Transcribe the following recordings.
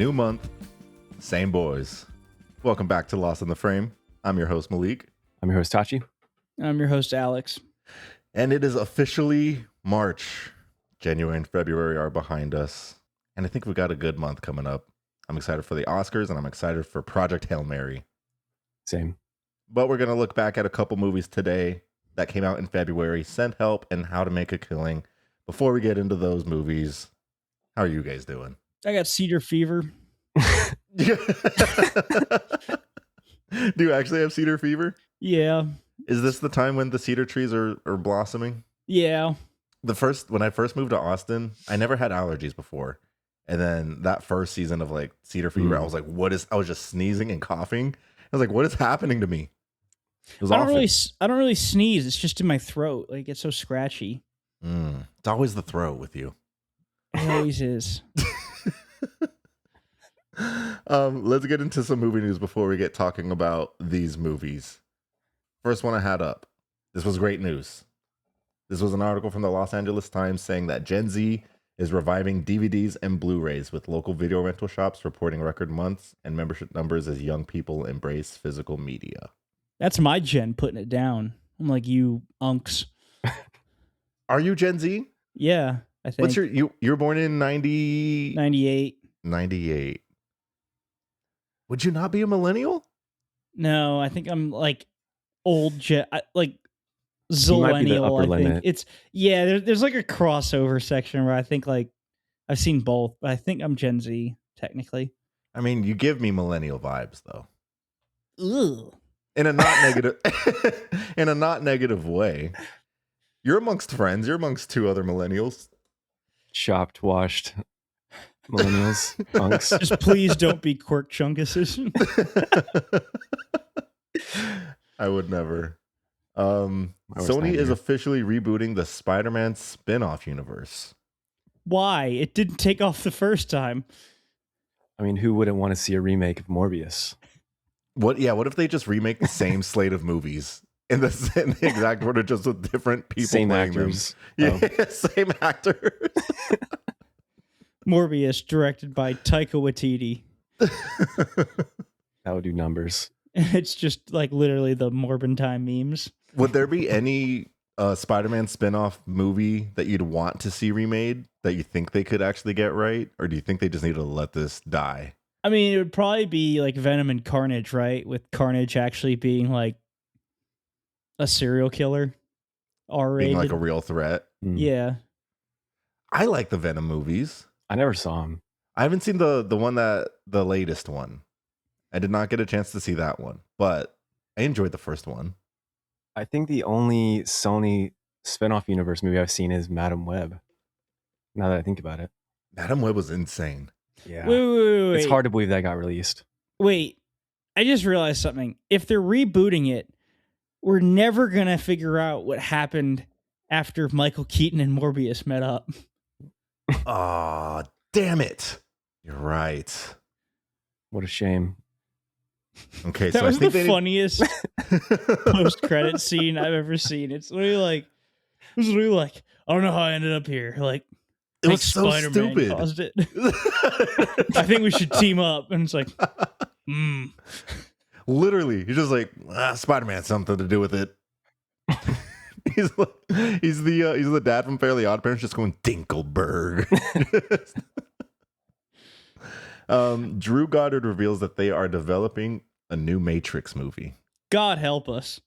New month, same boys. Welcome back to Lost in the Frame. I'm your host, Malik. I'm your host, Tachi. I'm your host, Alex. And it is officially March. January and February are behind us. And I think we got a good month coming up. I'm excited for the Oscars and I'm excited for Project Hail Mary. Same. But we're going to look back at a couple movies today that came out in February, Send Help and How to Make a Killing. Before we get into those movies, how are you guys doing? I got cedar fever. Do you actually have cedar fever? Yeah. Is this the time when the cedar trees are blossoming? Yeah. When I first moved to Austin, I never had allergies before. And then that first season of like cedar fever, I was like, I was just sneezing and coughing. I was like, what is happening to me? It was I awful. don't really sneeze. It's just in my throat. Like, it's so scratchy. It's always the throat with you. It always is. Let's get into some movie news before we get talking about these movies. First one I had up. This was great news. This was an article from the Los Angeles Times saying that Gen Z is reviving DVDs and Blu-rays, with local video rental shops reporting record months and membership numbers as young people embrace physical media. That's my gen putting it down. I'm like, you unks. Are you Gen Z? Yeah, I think. What's you were born in 98. 98. Would you not be a millennial? No, I think I'm like old gen, like You might be the zillennial. upper I think limit. it's there's like a crossover section where I think like I've seen both, but I think I'm Gen Z technically. I mean, you give me millennial vibes though. Ugh. In a not negative in a not negative way. You're amongst friends. You're amongst two other millennials. Chopped, washed millennials, punks. Just please don't be quirk chunkuses. I would never. was Sony not is here. officially rebooting the Spider-Man spin-off universe. Why? It didn't take off the first time. I mean, who wouldn't want to see a remake of Morbius? What if they just remake the same slate of movies in the exact order, just with different people Same playing actors. them? Yeah, same actors. Morbius, directed by Taika Waititi. That would do numbers. It's just like literally the Morbin Time memes. Would there be any Spider-Man spin-off movie that you'd want to see remade that you think they could actually get right? Or do you think they just need to let this die? I mean, it would probably be like Venom and Carnage, right? With Carnage actually being like a serial killer. R-rated. Being like a real threat. Yeah. I like the Venom movies. I never saw him. I haven't seen the latest one. I did not get a chance to see that one, but I enjoyed the first one. I think the only Sony spin-off universe movie I've seen is Madam Web. Now that I think about it. Madam Web was insane. Yeah. Wait. It's hard to believe that got released. Wait, I just realized something. If they're rebooting it, we're never going to figure out what happened after Michael Keaton and Morbius met up. Aw, damn it. You're right. What a shame. Okay, That so was I think the funniest post-credit scene I've ever seen. It's literally like, I don't know how I ended up here. Like, it was so Spider-Man stupid. caused it. I think we should team up. And it's like, Literally, he's just like, Spider-Man, something to do with it. he's the dad from Fairly Odd Parents, just going Dinkelberg. Drew Goddard reveals that they are developing a new Matrix movie. God help us.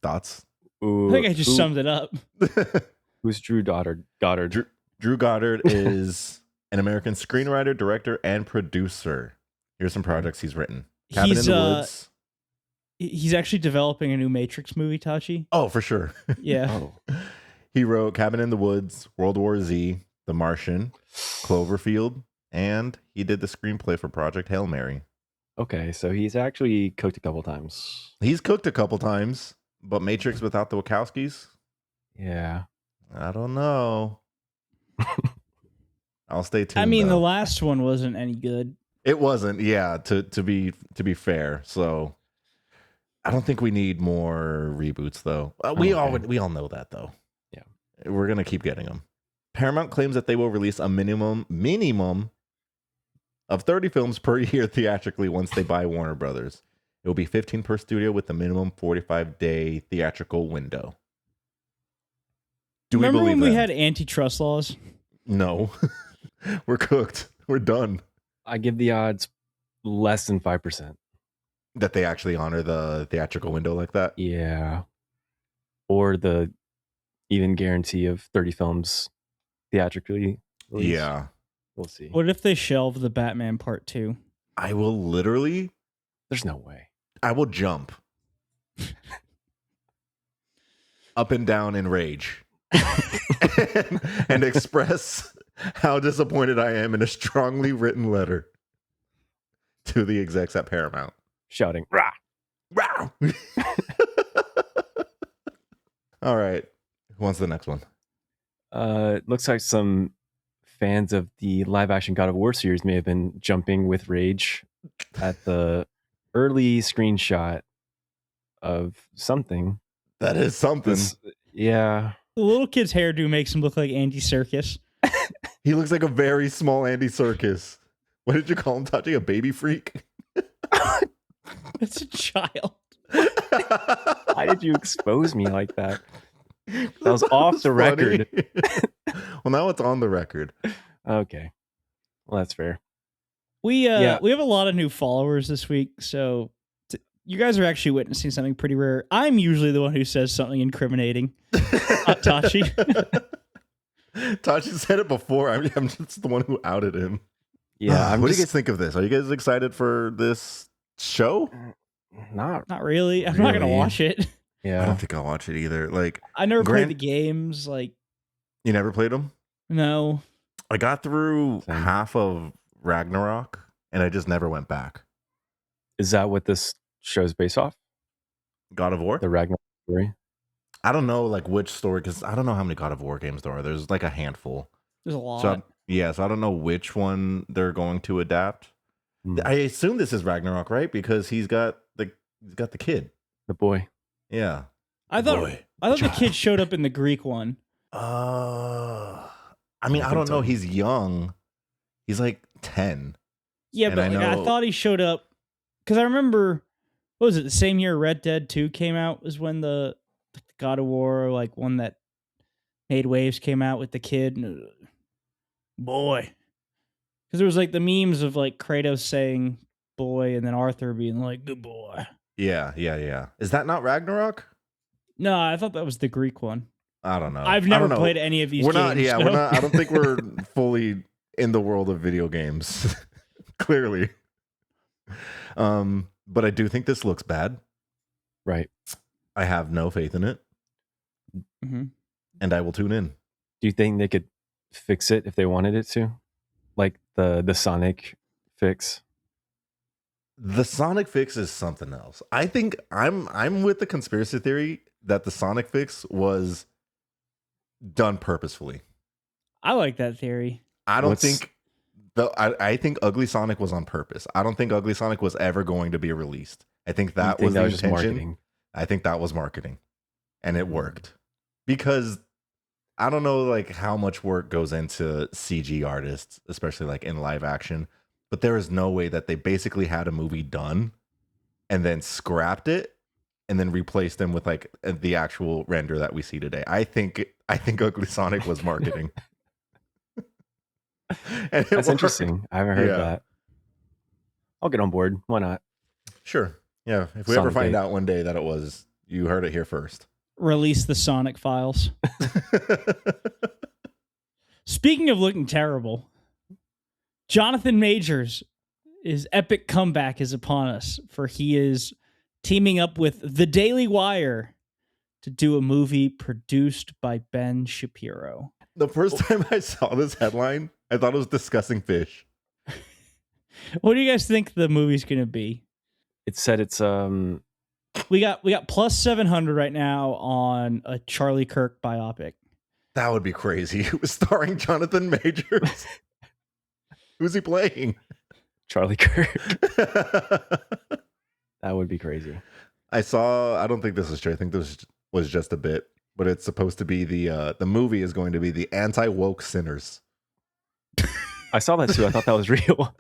Thoughts? Ooh, I think I just summed it up. Who's Drew Goddard? Drew Goddard is an American screenwriter, director, and producer. Here's some projects he's written. Cabin in the Woods. He's actually developing a new Matrix movie, Tachi. Oh, for sure. Yeah. Oh. He wrote Cabin in the Woods, World War Z, The Martian, Cloverfield, and he did the screenplay for Project Hail Mary. Okay, so he's actually cooked a couple times. He's cooked a couple times, but Matrix without the Wachowskis? Yeah. I don't know. I'll stay tuned. I mean, though. the last one wasn't any good. It wasn't, yeah, to be fair. So I don't think we need more reboots though. We all know that though. Yeah. We're going to keep getting them. Paramount claims that they will release a minimum of 30 films per year theatrically once they buy Warner Brothers. It will be 15 per studio with the minimum 45-day theatrical window. Do we Remember believe when we them? had antitrust laws? No. We're cooked. We're done. I give the odds less than 5%. That they actually honor the theatrical window like that? Yeah. Or the even guarantee of 30 films theatrically released. Yeah. We'll see. What if they shelve the Batman Part 2? I will literally... There's no way. I will jump up and down in rage and express how disappointed I am in a strongly written letter to the execs at Paramount. Shouting, rah! Wow. All right. Who wants the next one? It looks like some fans of the live action God of War series may have been jumping with rage at the early screenshot of something. That is something. Yeah. The little kid's hairdo makes him look like Andy Serkis. He looks like a very small Andy Serkis. What did you call him, Tachi? A baby freak? It's a child. Why did you expose me like that? That was off the record. Well, now it's on the record. Okay. Well, that's fair. We have a lot of new followers this week, so you guys are actually witnessing something pretty rare. I'm usually the one who says something incriminating. Not Tachi. Tachi said it before. I'm just the one who outed him. Yeah. What do you guys think of this? Are you guys excited for this show? Not really. I'm not gonna really. watch it. I Yeah. don't think I'll watch it either. Like, I never Grant- played the games. Like, you never played them? no. I got through Same. half of Ragnarok, and I just never went back. Is that what this show's based off? God of War? The Ragnarok story? I don't know like which story, because I don't know how many God of War games there are. There's like a handful. There's a lot. So I don't know which one they're going to adapt. Hmm. I assume this is Ragnarok, right? Because he's got the kid. The boy. Yeah. I thought Boy. the kid showed up in the Greek one. I mean, I think don't know. so. He's young. He's like 10. Yeah, And but I like, know- I thought he showed up because I remember, what was it, the same year Red Dead 2 came out was when the God of War, like one that made waves, came out with the kid. And, boy. Because there was like the memes of like Kratos saying boy and then Arthur being like, good boy. Yeah. Is that not Ragnarok? No, I thought that was the Greek one. I don't know. I've I never don't know. played any of these We're games. not. Yeah, so- we're not. I don't think we're fully in the world of video games. Clearly. But I do think this looks bad. Right. I have no faith in it, Mhm. and I will tune in. Do you think they could fix it if they wanted it to? Like the Sonic fix? The Sonic fix is something else. I think I'm with the conspiracy theory that the Sonic fix was done purposefully. I like that theory. I don't What's- think I think Ugly Sonic was on purpose. I don't think Ugly Sonic was ever going to be released. I think You that think was the just intention. marketing? I think that was marketing, and it worked because I don't know like how much work goes into CG artists, especially like in live action, but there is no way that they basically had a movie done and then scrapped it and then replaced them with like the actual render that we see today. I think Ugly Sonic was marketing. And it That's worked. interesting. I haven't heard Yeah. that. I'll get on board. Why not? Sure. Yeah. If we ever Sonic find 8. out one day that it was, you heard it here first. Release the Sonic files. Speaking of looking terrible, Jonathan Majors' epic comeback is upon us, for he is teaming up with The Daily Wire to do a movie produced by Ben Shapiro. The first time I saw this headline, I thought it was discussing fish. What do you guys think the movie's going to be? It said it's We got plus 700 right now on a Charlie Kirk biopic. That would be crazy. It was starring Jonathan Majors. Who's he playing? Charlie Kirk. That would be crazy. I don't think this is true. I think this was just a bit, but it's supposed to be the movie is going to be the anti-woke sinners. I saw that too. I thought that was real.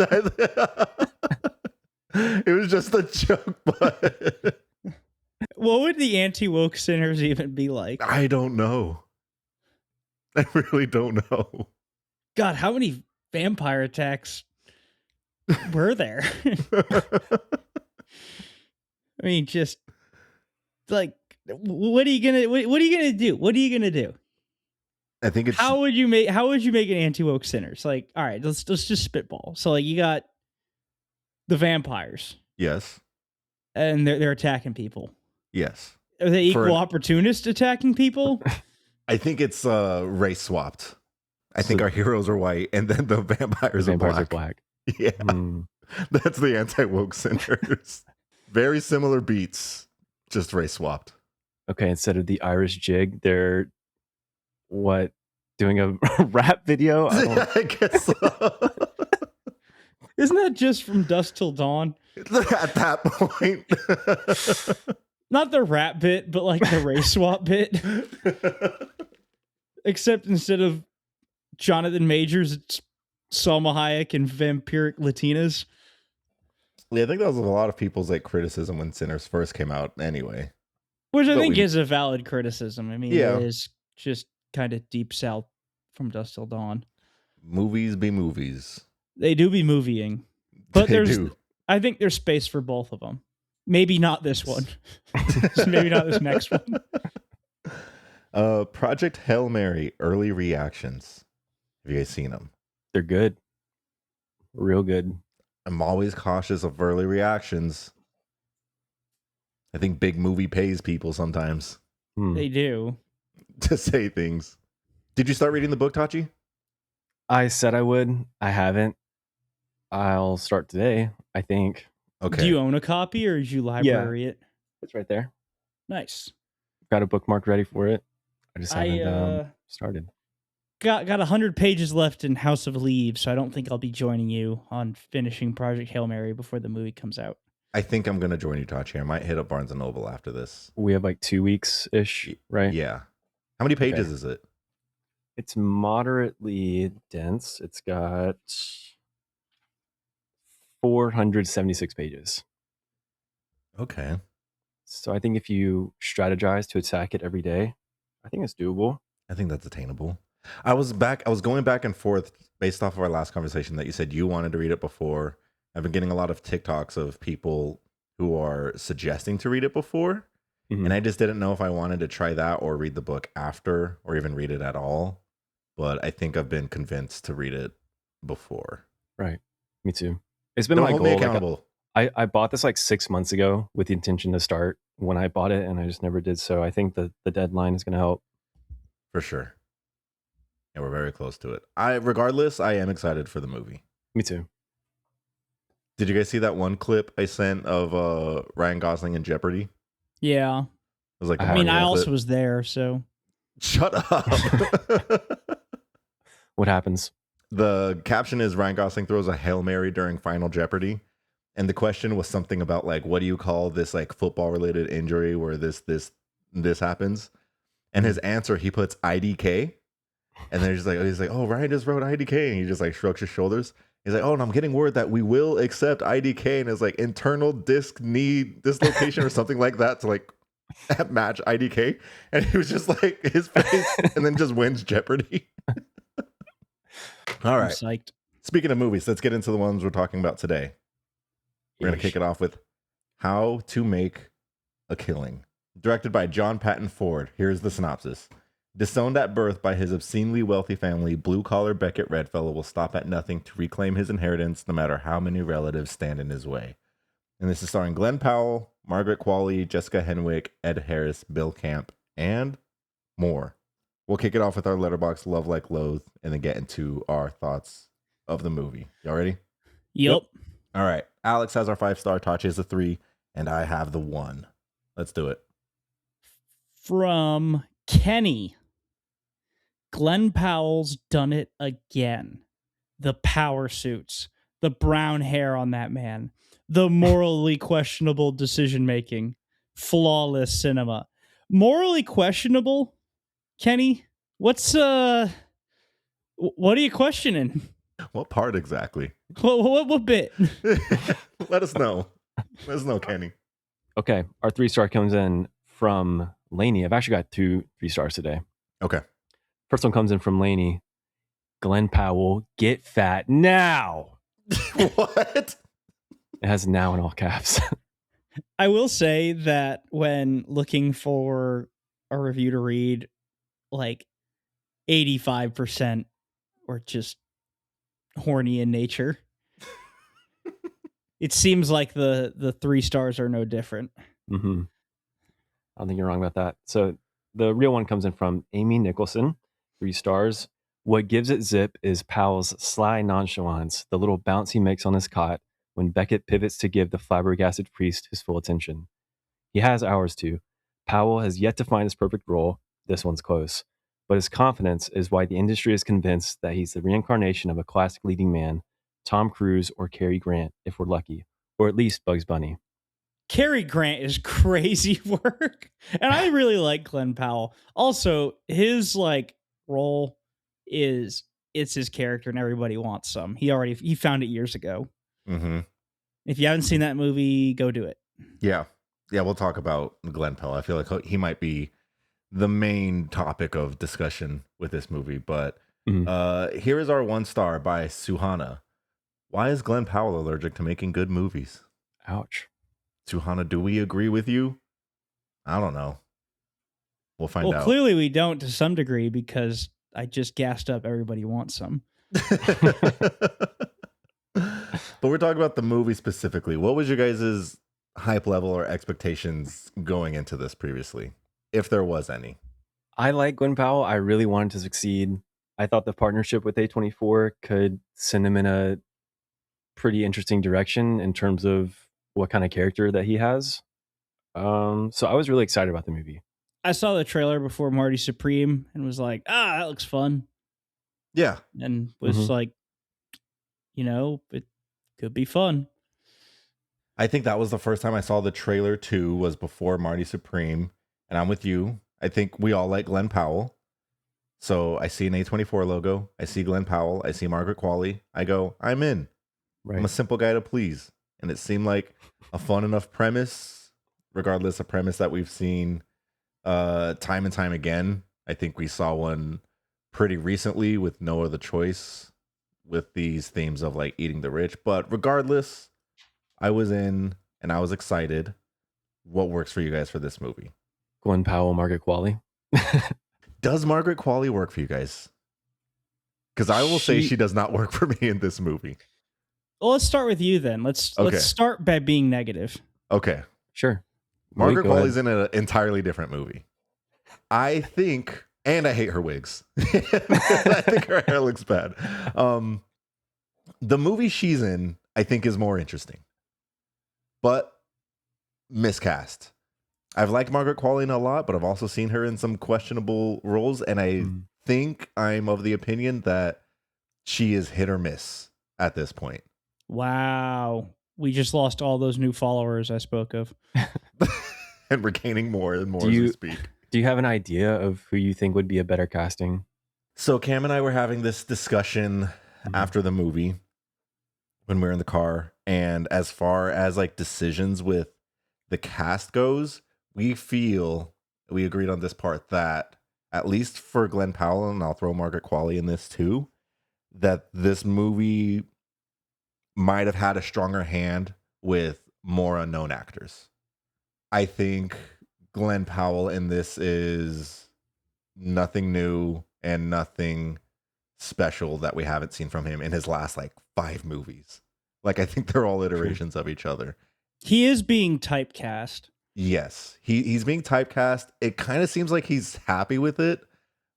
It was just a joke, but What would the anti-woke sinners even be like? I don't know. I really don't know. God, how many vampire attacks were there? I mean, just like, what are you gonna do? What are you gonna do? I think it's How would you make an anti-woke sinners? Like, all right, let's just spitball. So like, you got the vampires, yes. and they're attacking people. Yes. Are they For equal opportunists attacking people? I think it's race swapped. I think our heroes are white and then the vampires are black. Yeah. That's the anti-woke sinners. Very similar beats, just race swapped. Okay, instead of the Irish jig, they're doing a rap video? I guess so. Isn't that just from Dusk Till Dawn? At that point. Not the rap bit, but like the race swap bit. Except instead of Jonathan Majors, it's Salma Hayek and vampiric Latinas. Yeah, I think that was a lot of people's like criticism when Sinners first came out anyway. Which I think is a valid criticism. I mean, yeah. It is just kind of deep south from Dusk Till Dawn. Movies be movies. They do be movieing. But I think there's space for both of them. Maybe not this one. Maybe not this next one. Project Hail Mary early reactions. Have you guys seen them? They're good. Real good. I'm always cautious of early reactions. I think big movie pays people sometimes. They do. To say things. Did you start reading the book, Tachi? I said I would. I haven't. I'll start today, I think. Okay. Do you own a copy or did you library it? It's right there. Nice. Got a bookmark ready for it. I just haven't started. Got 100 pages left in House of Leaves, so I don't think I'll be joining you on finishing Project Hail Mary before the movie comes out. I think I'm going to join you, Tachi. I might hit up Barnes & Noble after this. We have like 2 weeks-ish, right? Yeah. How many pages is it? It's moderately dense. It's got 476 pages. Okay. So I think if you strategize to attack it every day, I think it's doable. I think that's attainable. I was going back and forth based off of our last conversation that you said you wanted to read it before. I've been getting a lot of TikToks of people who are suggesting to read it before. Mm-hmm. And I just didn't know if I wanted to try that or read the book after or even read it at all. But I think I've been convinced to read it before. Right. Me too. It's been my goal. Me accountable. I bought this like 6 months ago with the intention to start when I bought it, and I just never did. So I think the deadline is going to help. For sure. And we're very close to it. Regardless, I am excited for the movie. Me too. Did you guys see that one clip I sent of Ryan Gosling in Jeopardy? Yeah. It was like I also was there, so. Shut up. What happens? The caption is Ryan Gosling throws a Hail Mary during Final Jeopardy. And the question was something about like, what do you call this like football related injury where this happens? And his answer, he puts IDK. And then he's like, oh, Ryan just wrote IDK. And he just like shrugs his shoulders. He's like, oh, and I'm getting word that we will accept IDK. And it's like internal disc knee dislocation or something like that to like match IDK. And he was just like his face and then just wins Jeopardy. All right. I'm psyched. Speaking of movies, let's get into the ones we're talking about today. We're going to kick it off with How to Make a Killing. Directed by John Patton Ford. Here's the synopsis. Disowned at birth by his obscenely wealthy family, blue-collar Beckett Redfellow will stop at nothing to reclaim his inheritance no matter how many relatives stand in his way. And this is starring Glen Powell, Margaret Qualley, Jessica Henwick, Ed Harris, Bill Camp, and more. We'll kick it off with our Letterboxd Love Like Loathe and then get into our thoughts of the movie. Y'all ready? Yep. All right. Alex has our 5-star, Tachi has a 3, and I have the 1. Let's do it. From Kenny. Glen Powell's done it again. The power suits, the brown hair on that man, the morally questionable decision making, flawless cinema. Morally questionable, Kenny? What are you questioning? What part exactly? What bit? Let us know. Let us know, Kenny. Okay, our 3-star comes in from Laney. I've actually got 2 3-stars today. Okay. First one comes in from Laney. Glen Powell, get fat now. What? It has now in all caps. I will say that when looking for a review to read, like 85% were just horny in nature. It seems like the 3 stars are no different. Mm-hmm. I don't think you're wrong about that. So the real one comes in from Amy Nicholson, 3 stars. What gives it zip is Powell's sly nonchalance, the little bounce he makes on his cot when Beckett pivots to give the flabbergasted priest his full attention. He has hours to. Powell has yet to find his perfect role. This one's close. But his confidence is why the industry is convinced that he's the reincarnation of a classic leading man, Tom Cruise or Cary Grant, if we're lucky, or at least Bugs Bunny. Cary Grant is crazy work. And I really like Glen Powell. Also, his like role is it's his character and everybody wants some. He found it years ago. Mm-hmm. If you haven't seen that movie, go do it. Yeah. Yeah, we'll talk about Glen Powell. I feel like he might be the main topic of discussion with this movie. But here is our 1 star by Suhana. Why is Glen Powell allergic to making good movies? Ouch. Suhana, do we agree with you? I don't know. We'll find out. Well, clearly we don't to some degree because I just gassed up everybody wants some. But we're talking about the movie specifically. What was your guys' hype level or expectations going into this previously, if there was any? I like Glen Powell. I really wanted to succeed. I thought the partnership with A24 could send him in a pretty interesting direction in terms of what kind of character that he has. So I was really excited about the movie. I saw the trailer before Marty Supreme and was like, that looks fun. Yeah. And was like, it could be fun. I think that was the first time I saw the trailer too, was before Marty Supreme. And I'm with you. I think we all like Glen Powell. So I see an A24 logo. I see Glen Powell. I see Margaret Qualley. I go, I'm in. Right. I'm a simple guy to please. And it seemed like a fun enough premise, regardless of premise that we've seen time and time again. I think we saw one pretty recently with No Other Choice with these themes of like eating the rich. But regardless, I was in and I was excited. What works for you guys for this movie? Glen Powell, Margaret Qualley. Does Margaret Qualley work for you guys? Because I will say she does not work for me in this movie. Well, let's start with you then. Let's start by being negative. Okay. Sure. Margaret Qualley's in an entirely different movie. I think, and I hate her wigs. I think her hair looks bad. The movie she's in, I think, is more interesting. But miscast. I've liked Margaret Qualley a lot, but I've also seen her in some questionable roles. And I think I'm of the opinion that she is hit or miss at this point. Wow. We just lost all those new followers I spoke of. And we're gaining more and more as we speak. Do you have an idea of who you think would be a better casting? So Cam and I were having this discussion after the movie when we were in the car. And as far as like decisions with the cast goes, we agreed on this part that at least for Glen Powell, and I'll throw Margaret Qualley in this too, that this movie might have had a stronger hand with more unknown actors. I think Glen Powell in this is nothing new and nothing special that we haven't seen from him in his last like 5 movies. Like, I think they're all iterations of each other. He is being typecast. Yes, he's being typecast. It kind of seems like he's happy with it.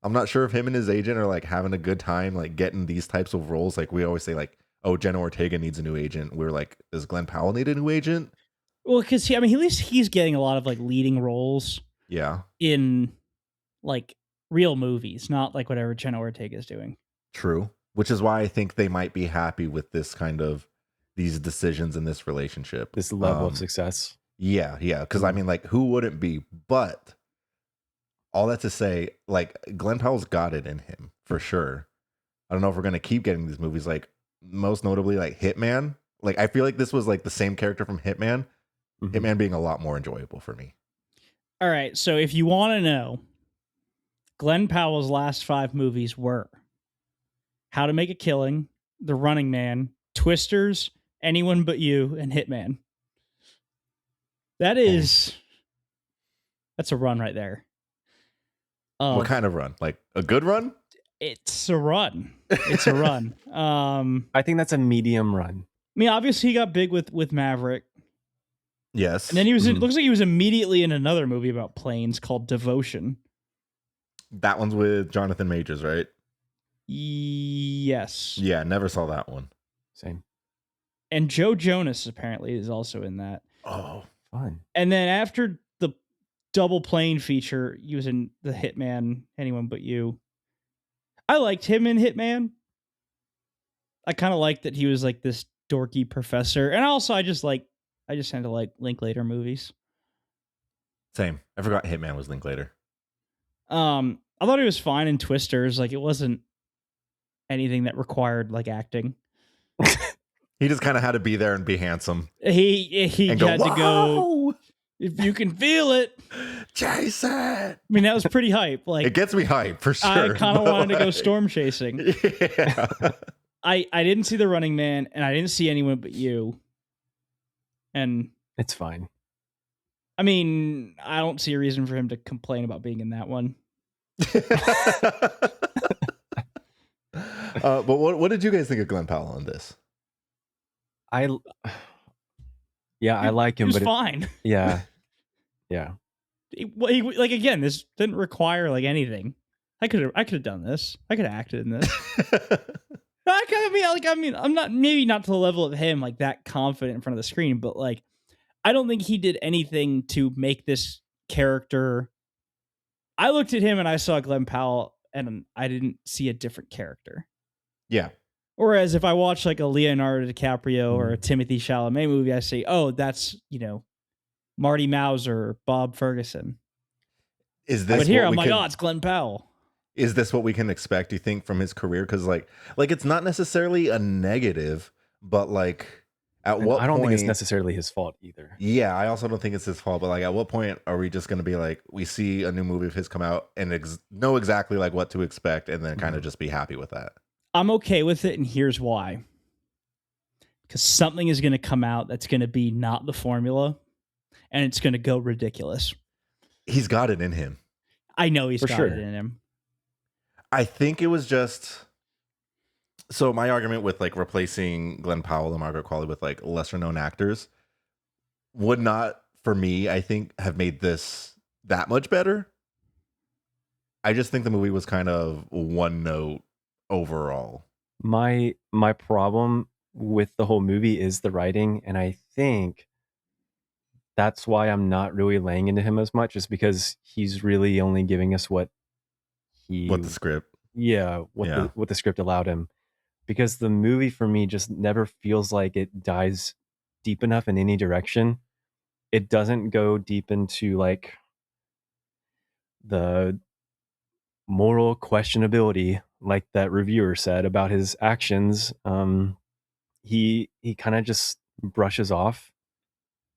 I'm not sure if him and his agent are like having a good time, like getting these types of roles. Like we always say, like, oh, Jenna Ortega needs a new agent. We're like, does Glen Powell need a new agent? Well, because at least he's getting a lot of like leading roles. Yeah. In like real movies, not like whatever Jenna Ortega is doing. True. Which is why I think they might be happy with this kind of these decisions in this relationship. This level of success. Yeah. Because I mean, like, who wouldn't be? But all that to say, like, Glen Powell's got it in him for sure. I don't know if we're going to keep getting these movies. Like, most notably like Hitman. Like I feel like this was like the same character from Hitman. Mhm. Hitman being a lot more enjoyable for me. All right, so if you want to know, Glen Powell's last 5 movies were How to Make a Killing, The Running Man, Twisters, Anyone But You, and Hitman. That's a run right there. What kind of run? Like a good run? It's a run. It's a run. I think that's a medium run. I mean, obviously he got big with Maverick, Yes. and then he was. Mhm. Looks like he was immediately in another movie about planes called Devotion. That one's with Jonathan Majors, right? Yes. Yeah, never saw that one. Same. And Joe Jonas apparently is also in that. Oh, Fun. And then after the double plane feature, he was in the Hitman, Anyone But You. I liked him in Hitman. I kind of liked that he was like this dorky professor. And also I just tend to like Linklater movies. same. I forgot Hitman was Linklater. I thought he was fine in Twisters. Like it wasn't anything that required like acting. He just kind of had to be there and be handsome. He And had to go. "Whoa, If you can feel it. Jason!" I mean, that was pretty hype. Like It gets me hype for sure. I kind of but, wanted to go like, storm chasing. Yeah. I didn't see The Running Man, and I didn't see Anyone But You. And It's fine. I mean, I don't see a reason for him to complain about being in that one. But what did you guys think of Glen Powell in this? I like He him, was but fine. yeah. Like again, this didn't require like anything. I could have done this. I could have acted in this. I mean, I'm not maybe not to the level of him like that confident in front of the screen, but like I don't think he did anything to make this character. I looked at him and I saw Glen Powell, and I didn't see a different character. Yeah. Whereas if I watch like a Leonardo DiCaprio or a Timothy Chalamet movie, I say, oh, that's Marty Mauser or Bob Ferguson. Is this But here what I'm we like, can- oh, it's Glen Powell. Is this what we can expect, you think, from his career? Because like it's not necessarily a negative, but like at And what I don't point, think it's necessarily his fault either. Yeah, I also don't think it's his fault, but like at what point are we just going to be like, we see a new movie of his come out and know exactly like what to expect and then kind of just be happy with that? I'm okay with it, and here's why. Because something is going to come out that's going to be not the formula, and it's going to go ridiculous. He's got it in him. I know he's For got sure. it in him. I think it was just, so my argument with like replacing Glen Powell and Margaret Qualley with like lesser known actors would not, for me, I think, have made this that much better. I just think the movie was kind of one note overall. My problem with the whole movie is the writing, and I think that's why I'm not really laying into him as much, is because he's really only giving us what What the script? what the script allowed him. Because the movie for me just never feels like it dives deep enough in any direction. It doesn't go deep into like the moral questionability like that reviewer said about his actions. He kind of just brushes off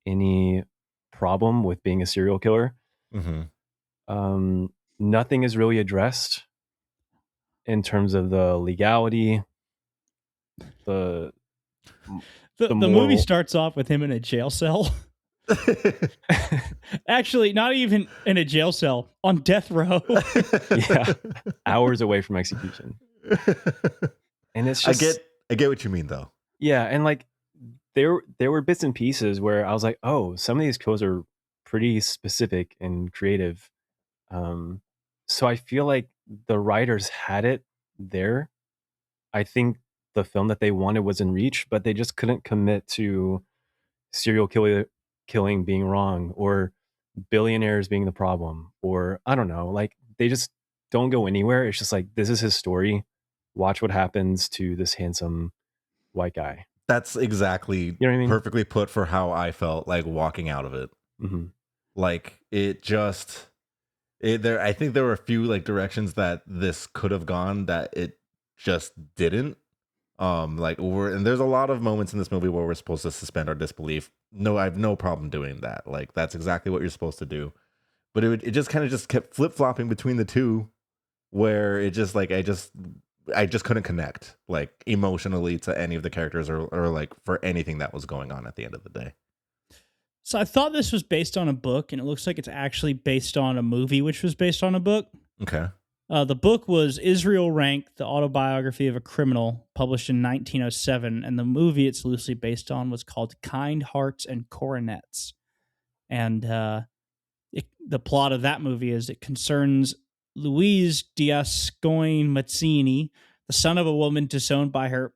any problem with being a serial killer. Mm-hmm. Nothing is really addressed in terms of the legality. The The moral- movie starts off with him in a jail cell. Actually, not even in a jail cell, on death row. yeah, hours away from execution. And it's just I get what you mean though. yeah, and like there were bits and pieces where I was like, oh, some of these kills are pretty specific and creative. So I feel like the writers had it there. I think the film that they wanted was in reach, but they just couldn't commit to serial killing being wrong, or billionaires being the problem, or I don't know, like they just don't go anywhere. It's just like, this is his story. Watch what happens to this handsome white guy. That's exactly You know what I mean? perfectly put for how I felt like walking out of it. Mm-hmm. Like it just there I think there were a few like directions that this could have gone that it just didn't. And there's a lot of moments in this movie where we're supposed to suspend our disbelief. No, I have no problem doing that. Like, that's exactly what you're supposed to do. But it just kind of just kept flip flopping between the two, where it just like I just couldn't connect like emotionally to any of the characters or like for anything that was going on at the end of the day. So I thought this was based on a book, and it looks like it's actually based on a movie, which was based on a book. Okay. The book was Israel Rank, the autobiography of a criminal, published in 1907, and the movie it's loosely based on was called Kind Hearts and Coronets. And the plot of that movie is it concerns Louise D'Ascoyne Mazzini, the son of a woman disowned by her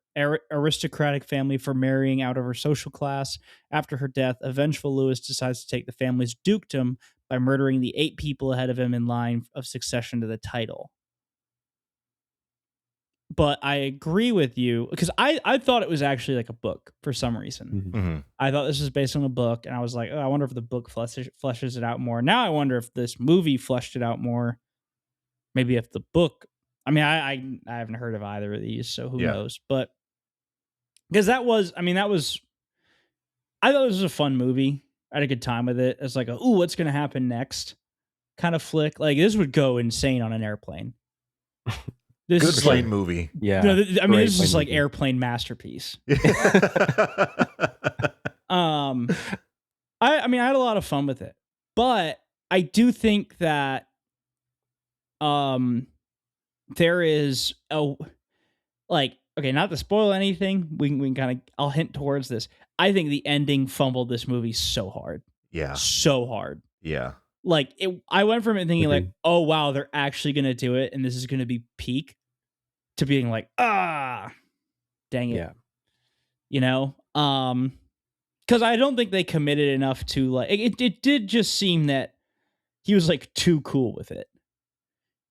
aristocratic family for marrying out of her social class. After her death, a vengeful Louis decides to take the family's dukedom by murdering the 8 people ahead of him in line of succession to the title. But I agree with you, because I thought it was actually like a book for some reason. Mm-hmm. I thought this was based on a book, and I was like, oh, I wonder if the book fleshes it out more. Now I wonder if this movie fleshed it out more. Maybe if the book... I mean, I haven't heard of either of these, so who knows? But because I thought this was a fun movie. I had a good time with it. It's like, ooh, what's going to happen next kind of flick. Like, this would go insane on an airplane. This Good is plane like, movie. Yeah. I mean, this is movie. like airplane masterpiece. I mean, I had a lot of fun with it, but I do think that there is okay, not to spoil anything, we can kind of, I'll hint towards this. I think the ending fumbled this movie so hard. Yeah. So hard. Yeah. Like, I went from it thinking like, Agreed. oh wow, they're actually gonna do it and this is gonna be peak, to being like, dang it. Yeah. You know? Because I don't think they committed enough to, like, it did just seem that he was like too cool with it.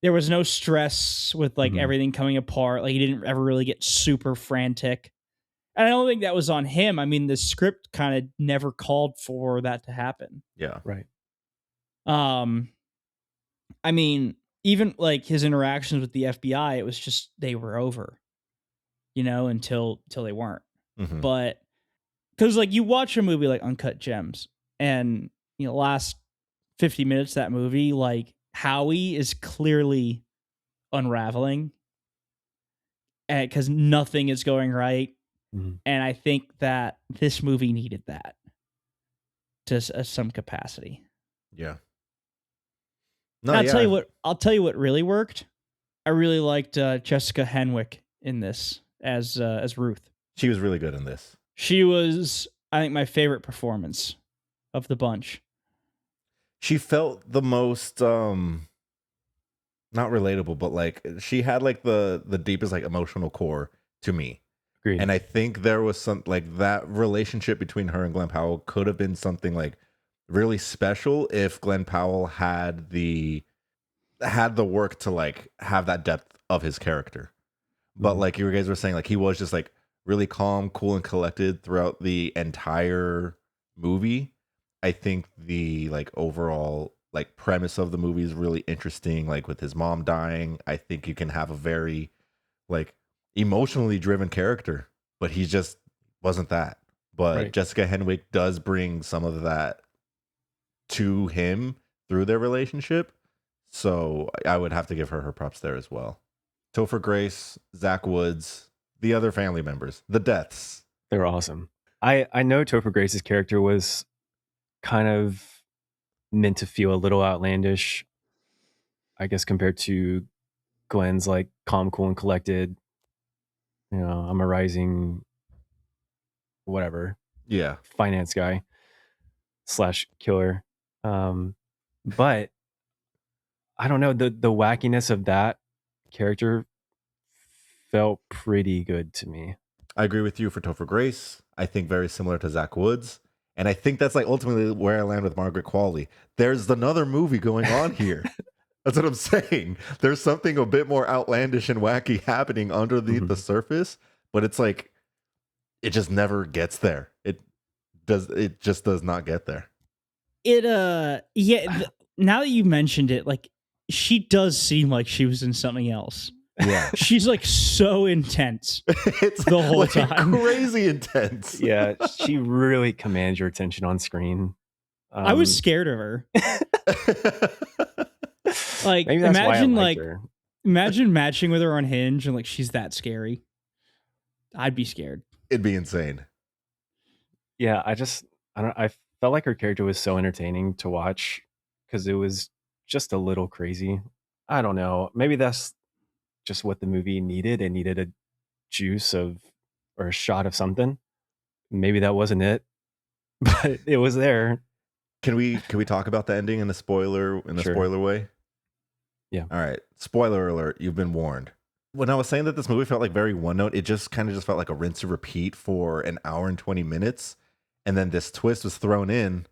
There was no stress with like everything coming apart. Like, he didn't ever really get super frantic. And I don't think that was on him. I mean, the script kind of never called for that to happen. Yeah. Right. I mean, even like his interactions with the FBI, it was just, they were over, you know, until they weren't. Mm-hmm. But because like you watch a movie like Uncut Gems, and you know, last 50 minutes of that movie, like Howie is clearly unraveling because nothing is going right. Mm-hmm. And I think that this movie needed that to some capacity. Yeah. No, I'll tell you what really worked. I really liked Jessica Henwick in this as Ruth. She was really good in this. She was, I think, my favorite performance of the bunch. She felt the most not relatable, but like she had like the deepest like emotional core to me. Agreed. And I think there was some like that relationship between her and Glen Powell could have been something like really special if Glen Powell had the work to like have that depth of his character. But like you guys were saying, like he was just like really calm, cool, and collected throughout the entire movie. I think the like overall like premise of the movie is really interesting. Like with his mom dying, I think you can have a very like emotionally driven character, but he just wasn't that. But Right. Jessica Henwick does bring some of that to him through their relationship. So I would have to give her props there as well. Topher Grace, Zach Woods, the other family members, the deaths. They were awesome. I know Topher Grace's character was kind of meant to feel a little outlandish, I guess, compared to Glenn's like calm, cool, and collected. You know, I'm a rising whatever Yeah. finance guy / killer. But I don't know, the wackiness of that character felt pretty good to me. I agree with you for Topher Grace. I think very similar to Zach Woods. And I think that's like ultimately where I land with Margaret Qualley. There's another movie going on here. That's what I'm saying. There's something a bit more outlandish and wacky happening underneath the surface, but it's like it just never gets there. It just does not get there. Now that you mentioned it, like she does seem like she was in something else. Yeah. She's like so intense. It's The whole like time. crazy intense. Yeah, she really commands your attention on screen. I was scared of her. Like, maybe that's why I imagine liked her. imagine matching with her on Hinge and like she's that scary. I'd be scared. It'd be insane. Yeah, I felt like her character was so entertaining to watch because it was just a little crazy. I don't know. Maybe that's just what the movie needed. It needed a juice of or a shot of something. Maybe that wasn't it, but it was there. Can we talk about the ending in the Sure. spoiler way? Yeah. All right. Spoiler alert, you've been warned. When I was saying that this movie felt like very one note, it just kind of just felt like a rinse and repeat for an hour and 20 minutes. And then this twist was thrown in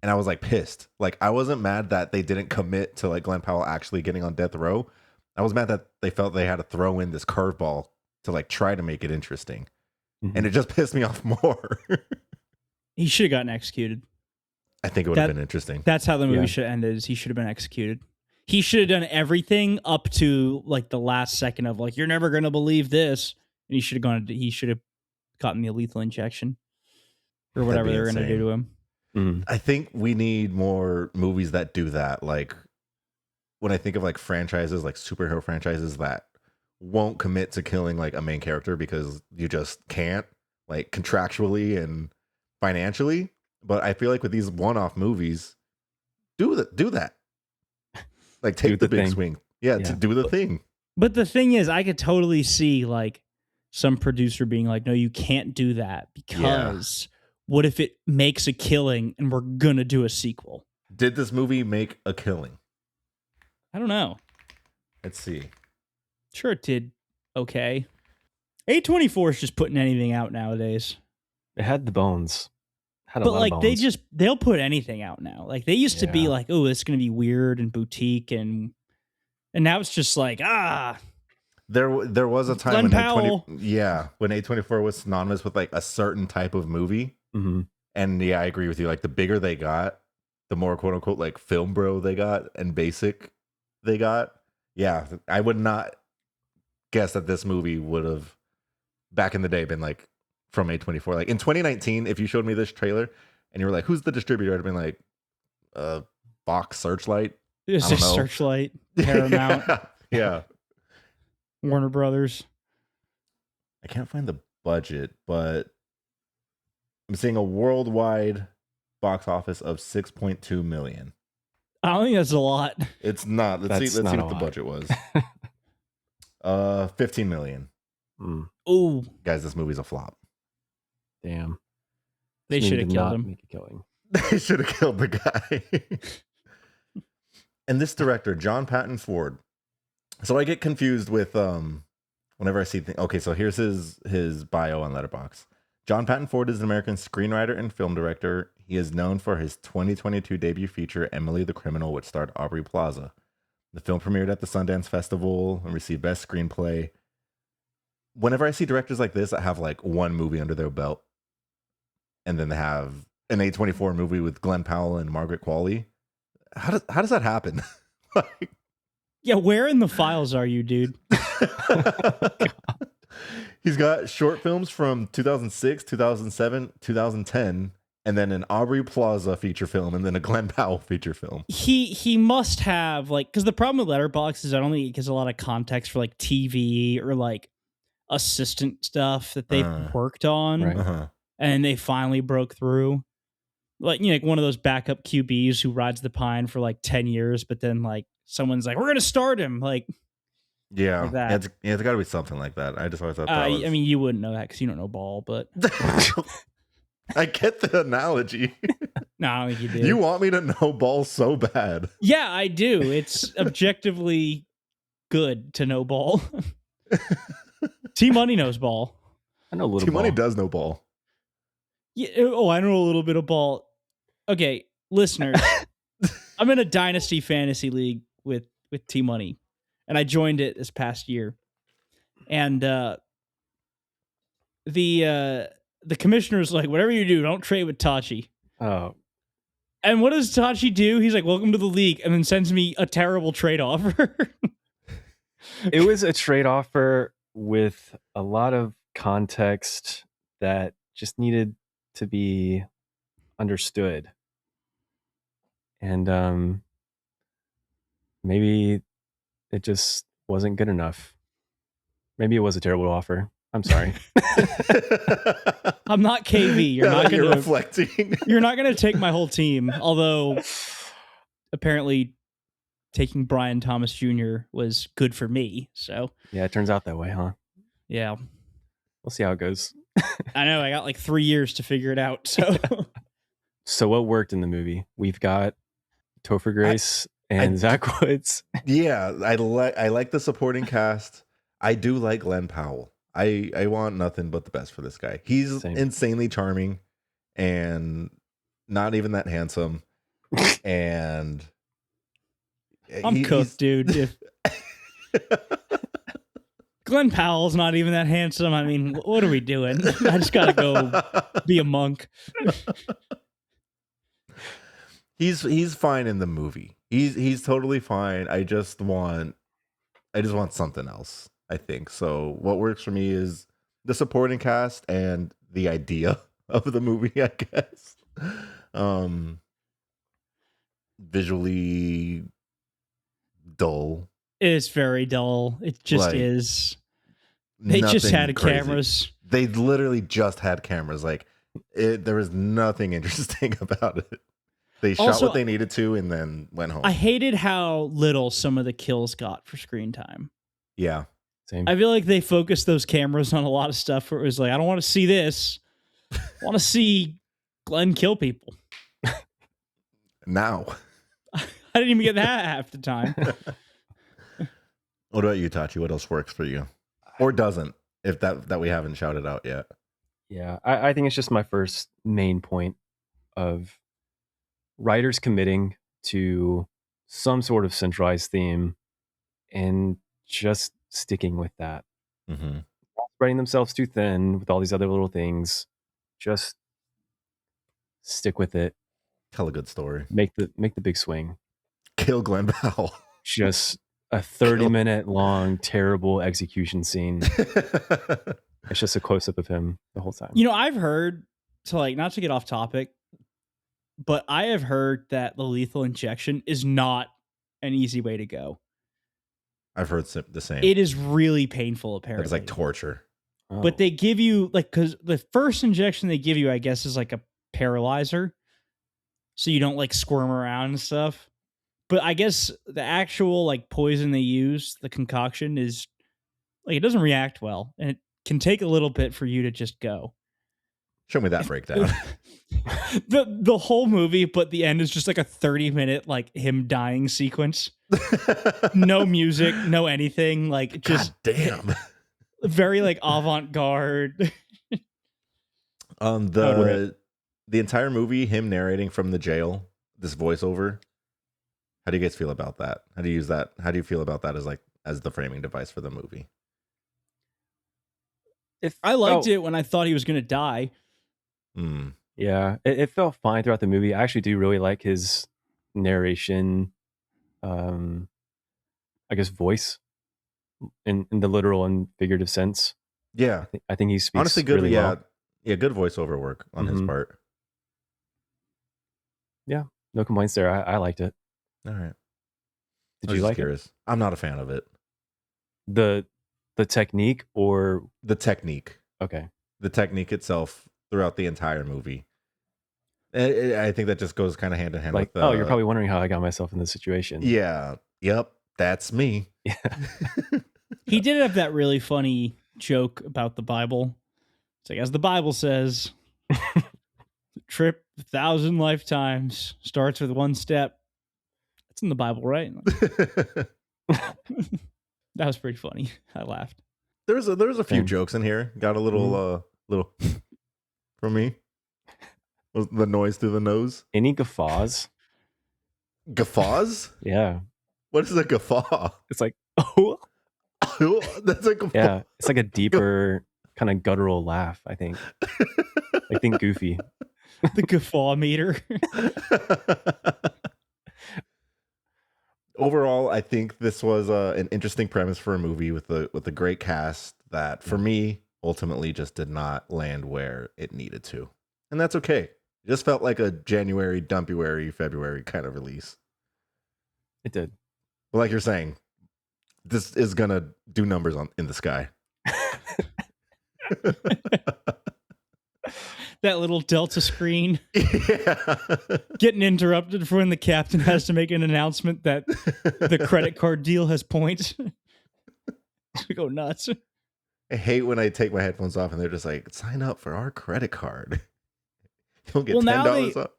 and I was like pissed. Like I wasn't mad that they didn't commit to like Glen Powell actually getting on death row. I was mad that they felt they had to throw in this curveball to like try to make it interesting. Mhm. And it just pissed me off more. He should have gotten executed. I think it would have That- been interesting. That's how the movie Yeah. should have ended. Is he should have been executed. He should have done everything up to like the last second of like, you're never gonna believe this. And he should have gotten the lethal injection. Or That'd whatever be they were gonna do to him. Mhm. I think we need more movies that do that. Like when I think of like franchises, like superhero franchises that won't commit to killing like a main character because you just can't, like contractually and financially. But I feel like with these one-off movies, do that. Like take Do the the big thing. swing. Yeah, Yeah. to do the thing. But the thing is, I could totally see like some producer being like, no, you can't do that because what if it makes a killing and we're gonna do a sequel? Did this movie make a killing? I don't know. Let's see. Sure, it did okay. A24 is just putting anything out nowadays. It had the bones. Had a But lot like of they bones. they'll put anything out now. Like they used to be Yeah. like, oh, it's gonna be weird and boutique and now it's just like, There was a time Glen when Powell. when A24 was synonymous with like a certain type of movie. Mhm. And yeah, I agree with you. Like the bigger they got, the more quote unquote like film bro they got and basic they got. Yeah, I would not guess that this movie would have back in the day been like from A24. Like in 2019, if you showed me this trailer and you were like, "Who's the distributor?" I'd have been like, Fox Searchlight. it's I don't just know. Searchlight, Paramount, Yeah. Warner Brothers. I can't find the budget, but I'm seeing a worldwide box office of 6.2 million. I don't think that's a lot. It's not. Let's That's see not a what the lot. budget was. 15 million. Mm, Ooh, Guys, this movie's a flop. damn. they This should movie have did killed not him. Make a killing. They should have killed the guy. And this director, John Patton Ford. So I get confused with whenever I see things. Okay, so here's his bio on Letterboxd. John Patton Ford is an American screenwriter and film director. He is known for his 2022 debut feature, Emily the Criminal, which starred Aubrey Plaza. The film premiered at the Sundance Festival and received Best Screenplay. Whenever I see directors like this that have like one movie under their belt, and then they have an A24 movie with Glen Powell and Margaret Qualley, how does that happen? Like, Yeah, where in the files are you, dude? he's got short films from 2006, 2007, 2010, and then an Aubrey Plaza feature film, and then a Glen Powell feature film. He must have like, because the problem with Letterboxd is I don't think it gives a lot of context for like TV or like assistant stuff that they've worked on, Right. Uh-huh. and they finally broke through. Like, you know, like one of those backup QBs who rides the pine for like 10 years, but then like someone's like, we're gonna start him. Like, Yeah, Like that. it's got to be something like that. I just always thought that was... I mean, you wouldn't know that because you don't know ball, but I get the analogy. no, I don't think you do. You want me to know ball so bad. Yeah, I do. It's objectively good to know ball. T Money knows ball. I know a little T-Money ball. does know ball. Yeah. Oh, I know a little bit of ball. Okay, listeners, I'm in a dynasty fantasy league with T Money, and I joined it this past year. And the commissioner's like, whatever you do, don't trade with Tachi. Oh, And what does Tachi do? He's like, welcome to the league, and then sends me a terrible trade offer. It was a trade offer with a lot of context that just needed to be understood. And maybe it just wasn't good enough. Maybe it was a terrible offer. I'm sorry. I'm not KV. You're not You're gonna reflecting. You're not gonna take my whole team. Although apparently taking Brian Thomas Jr. was good for me. So Yeah, it turns out that way, huh? yeah, We'll see how it goes. I know. I got like 3 years to figure it out. So So what worked in the movie? We've got Topher Grace and Zach Woods. Yeah, I like the supporting cast. I do like Glen Powell. I want nothing but the best for this guy. He's Same. insanely charming and not even that handsome. And I'm cooked, dude. If Glen Powell's not even that handsome, I mean, what are we doing? I just gotta go be a monk. He's fine in the movie. He's totally fine. I just want something else, I think. So what works for me is the supporting cast and the idea of the movie, I guess. Visually dull. It's very dull. It just Like, is. They just nothing had crazy. cameras. They literally just had cameras. Like there was nothing interesting about it. They shot Also, what they needed to and then went home. I hated how little some of the kills got for screen time. Yeah. Same. I feel like they focused those cameras on a lot of stuff where it was like, I don't want to see this. I want to see Glenn kill people. Now. I didn't even get that half the time. What about you, Tachi? What else works for you? Or doesn't, if that we haven't shouted out yet. Yeah, I think it's just my first main point of writers committing to some sort of centralized theme and just sticking with that. Mm-hmm. Not spreading themselves too thin with all these other little things. Just stick with it. Tell a good story. Make the big swing. Kill Glen Powell. Just a 30-minute long terrible execution scene. It's just a close-up of him the whole time. You know, I've heard, to like, not to get off topic, but I have heard that the lethal injection is not an easy way to go. I've heard the same. It is really painful, apparently. It's like torture. Oh. But they give you, like, because the first injection they give you, I guess, is like a paralyzer. So you don't like squirm around and stuff. But I guess the actual like poison they use, the concoction, is like it doesn't react well. And it can take a little bit for you to just go. Show me that breakdown. the whole movie, but the end is just like a 30-minute like him dying sequence. No music, no anything. Like just God damn. very like avant-garde. The entire movie, him narrating from the jail, this voiceover. How do you guys feel about that? How do you use that? How do you feel about that as the framing device for the movie? I liked it when I thought he was going to die. Yeah, it felt fine throughout the movie. I actually do really like his narration, I guess, voice in the literal and figurative sense. Yeah, I think he speaks honestly good. Really well. Yeah, good voiceover work on his part. Yeah, no complaints there. I liked it. All right. Did you like it? I'm not a fan of it. The technique or the technique? Okay. The technique itself throughout the entire movie. I think that just goes kind of hand in hand like, with oh, you're probably wondering how I got myself in this situation. Yeah. Yep. That's me. Yeah. He did have that really funny joke about the Bible. It's like, as the Bible says, the trip 1,000 lifetimes starts with one step. That's in the Bible, right? That was pretty funny. I laughed. There was a few jokes in here. Got a little little from me. Was the noise through the nose? Any guffaws? Guffaws? Yeah. What is a guffaw? It's like, oh, that's a guffaw. Yeah, it's like a deeper kind of guttural laugh. I think. I think Goofy. The guffaw meter. overall, I think this was an interesting premise for a movie with a great cast that, for me, ultimately just did not land where it needed to, and that's okay. It just felt like a January, Dumpuary, February kind of release. It did. But like you're saying, this is gonna do numbers in the sky. That little Delta screen Yeah. getting interrupted for when the captain has to make an announcement that the credit card deal has points. We go nuts. I hate when I take my headphones off and they're just like, sign up for our credit card. You'll get $10 off.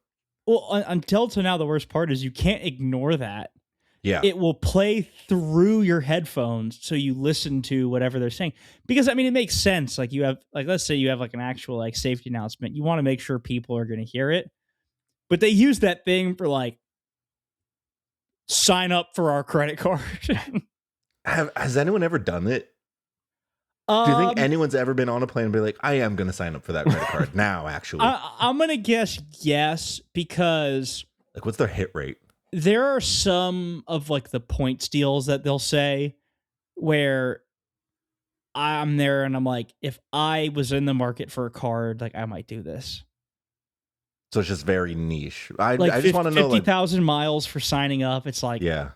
Well, on Delta now, the worst part is you can't ignore that. Yeah. It will play through your headphones so you listen to whatever they're saying. Because I mean, it makes sense. Like you have, like, let's say you have like an actual like safety announcement. You want to make sure people are going to hear it. But they use that thing for like, sign up for our credit card. Has anyone ever done it? Do you think anyone's ever been on a plane and be like, I am going to sign up for that credit card now, actually? I'm going to guess yes, because like, what's their hit rate? there are some of like the points deals that they'll say where I'm there and I'm like, if I was in the market for a card, like I might do this. So it's just very niche. I Like just want to know, 50,000 miles for signing up. It's like, yeah,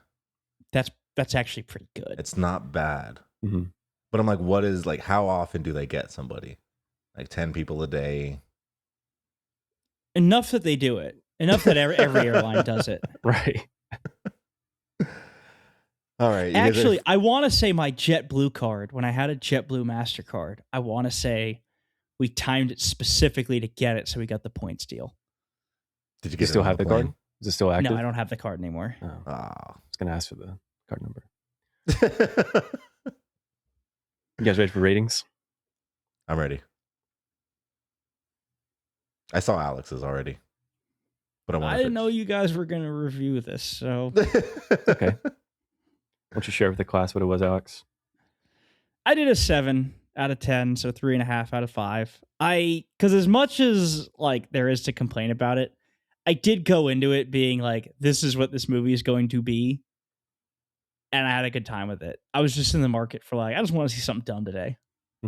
that's actually pretty good. it's not bad. Mm-hmm. But I'm like, what is like, how often do they get somebody? Like 10 people a day? Enough that they do it. Enough that every airline does it. Right. All right. Actually, I want to say my JetBlue card, when I had a JetBlue MasterCard, I want to say we timed it specifically to get it, so we got the points deal. Did you You get still it on have the plane? card? Is it still active? No, I don't have the card anymore. Oh, I Oh. was going to ask for the card number. You guys ready for ratings? I'm ready. I saw Alex's already. But I didn't know you guys were going to review this, so Okay. Why don't you share with the class what it was, Alex? I did a 7 out of 10, so 3.5 out of 5. Because as much as like there is to complain about it, I did go into it being like, this is what this movie is going to be, and I had a good time with it. I was just in the market for like, I just want to see something done today,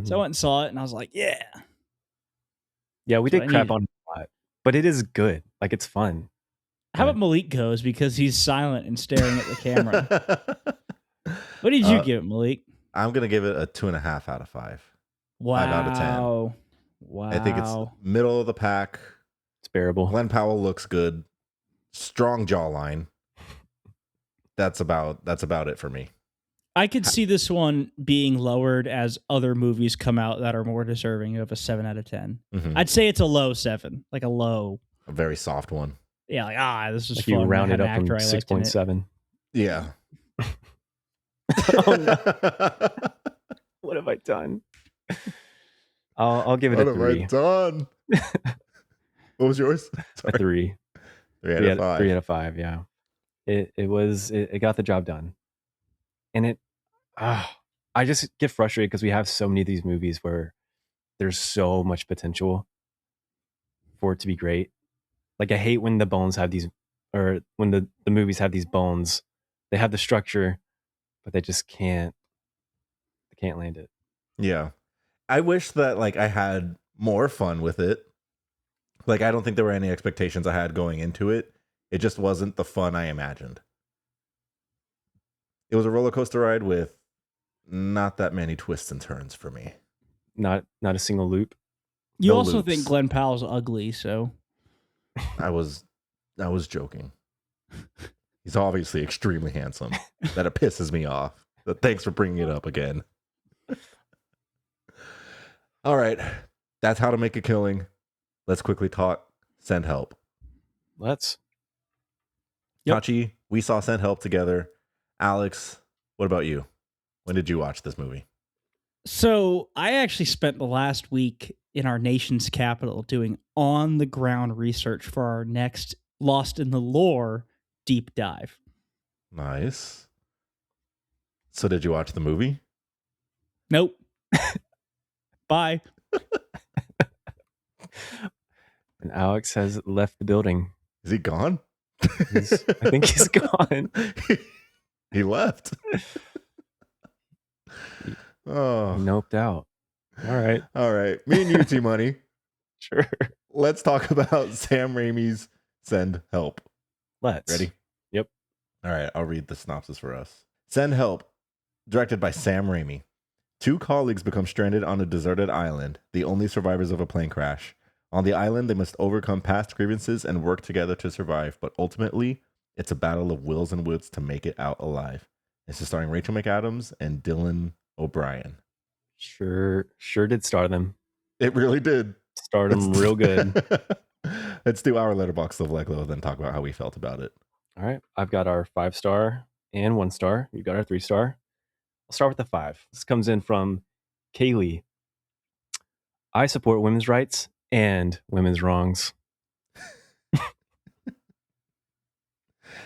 so I went and saw it, and I was like, yeah. Yeah, we That's did what I crap on it a lot, but it is good. Like, it's fun. How about Malik goes, because he's silent and staring at the camera? What did you give it, Malik? I'm going to give it a 2.5 out of 5. Wow. 5 out of 10. Wow. I think it's middle of the pack. It's bearable. Glen Powell looks good. Strong jawline. That's about it for me. I could see this one being lowered as other movies come out that are more deserving of a 7 out of 10. Mm-hmm. I'd say it's a low 7, like a low. A very soft one. Yeah, like this is Like fun. you round it up from from 6.7. Yeah. Oh, no. What have I done? I'll give it a 3. What have I done? What was yours? A 3. 3 out of 5. 3 out of 5, yeah. It got the job done. And I just get frustrated because we have so many of these movies where there's so much potential for it to be great. Like, I hate when the bones have these, or when the movies have these bones. They have the structure, but they just can't land it. Yeah. I wish that like I had more fun with it. Like, I don't think there were any expectations I had going into it. It just wasn't the fun I imagined. It was a roller coaster ride with not that many twists and turns for me. Not a single loop. You No also loops. think Glen Powell's ugly, so I was joking. He's obviously extremely handsome. That it pisses me off. But thanks for bringing it up again. All right. That's how to make a killing. Let's quickly talk Send Help. Let's. Yep. Tachi, we saw Send Help together. Alex, what about you? When did you watch this movie? So I actually spent the last week in our nation's capital doing on-the-ground research for our next Lost in the Lore deep dive. Nice. So did you watch the movie? Nope. Bye. And Alex has left the building. Is he gone? I think he's gone. He left. He Oh, noped out. All right. all right. Me and you, T Money. Sure. Let's talk about Sam Raimi's Send Help. Let's. Ready? Yep. All right, I'll read the synopsis for us. Send Help, directed by Sam Raimi. 2 colleagues become stranded on a deserted island, the only survivors of a plane crash. On the island, they must overcome past grievances and work together to survive, but ultimately, it's a battle of wills and wits to make it out alive. This is starring Rachel McAdams and Dylan O'Brien. Sure did star them. It really did. Starred them real good. Let's do our letterbox of Leglo, then talk about how we felt about it. All right. I've got our 5-star and 1-star. You've got our 3-star. I'll start with the 5. This comes in from Kaylee. I support women's rights and women's wrongs.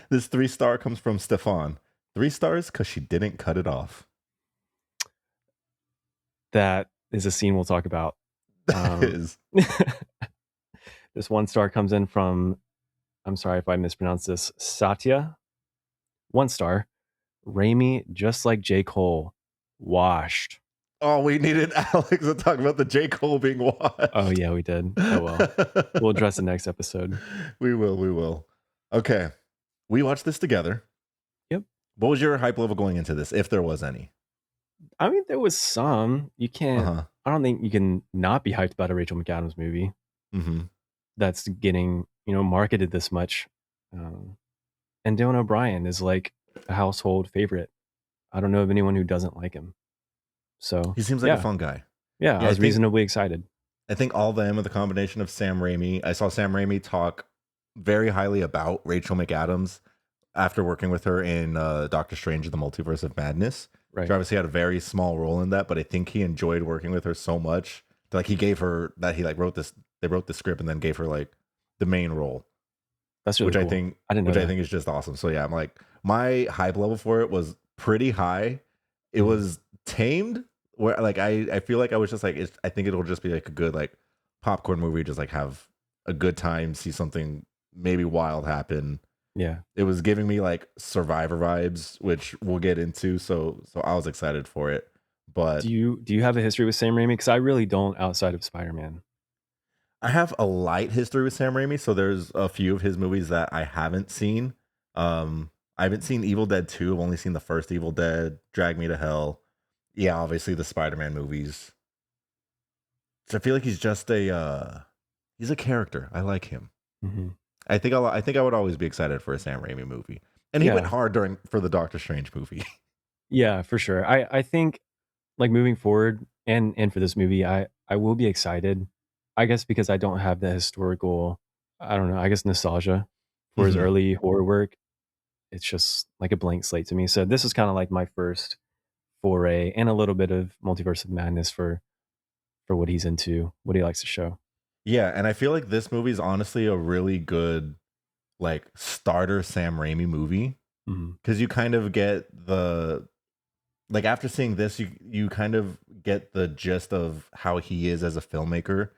This 3-star comes from Stefan. 3 stars because she didn't cut it off. That is a scene we'll talk about. That is. This 1-star comes in from, I'm sorry if I mispronounce this, Satya. 1-star. Raimi, just like J. Cole, washed. Oh, we needed Alex to talk about the J. Cole being watched. Oh, yeah, we did. Oh, well. We'll address the next episode. We will. Okay. We watched this together. Yep. What was your hype level going into this, if there was any? I mean, there was some. You can't, Uh-huh. I don't think you can not be hyped about a Rachel McAdams movie Mm-hmm. that's getting, marketed this much. And Dylan O'Brien is like a household favorite. I don't know of anyone who doesn't like him. So He seems like a fun guy. Yeah, I was reasonably excited. I think all of them are the combination of Sam Raimi. I saw Sam Raimi talk very highly about Rachel McAdams after working with her in Doctor Strange: The Multiverse of Madness. Right. She obviously had a very small role in that, but I think he enjoyed working with her so much that, like, he gave her that he like wrote this. They wrote the script and then gave her like the main role. That's really which cool. I didn't know I think is just awesome. So yeah, I'm like, my hype level for it was pretty high. It was tamed. Where like I feel like I was just like, I think it'll just be like a good like popcorn movie, just like have a good time, see something maybe wild happen. Yeah. It was giving me like Survivor vibes, which we'll get into. So I was excited for it. But Do you have a history with Sam Raimi? Because I really don't outside of Spider-Man. I have a light history with Sam Raimi, so there's a few of his movies that I haven't seen. I haven't seen Evil Dead 2. I've only seen the first Evil Dead, Drag Me to Hell. Yeah, obviously the Spider-Man movies. So I feel like he's just he's a character. I like him. Mm-hmm. I think I would always be excited for a Sam Raimi movie. And he went hard for the Doctor Strange movie. Yeah, for sure. I think like moving forward and for this movie, I will be excited. I guess because I don't have the historical, I don't know, I guess nostalgia for his early horror work. It's just like a blank slate to me. So this is kind of like my first foray and a little bit of Multiverse of Madness for what he's into, what he likes to show. Yeah, and I feel like this movie is honestly a really good like starter Sam Raimi movie. Because you kind of get the like after seeing this, you kind of get the gist of how he is as a filmmaker.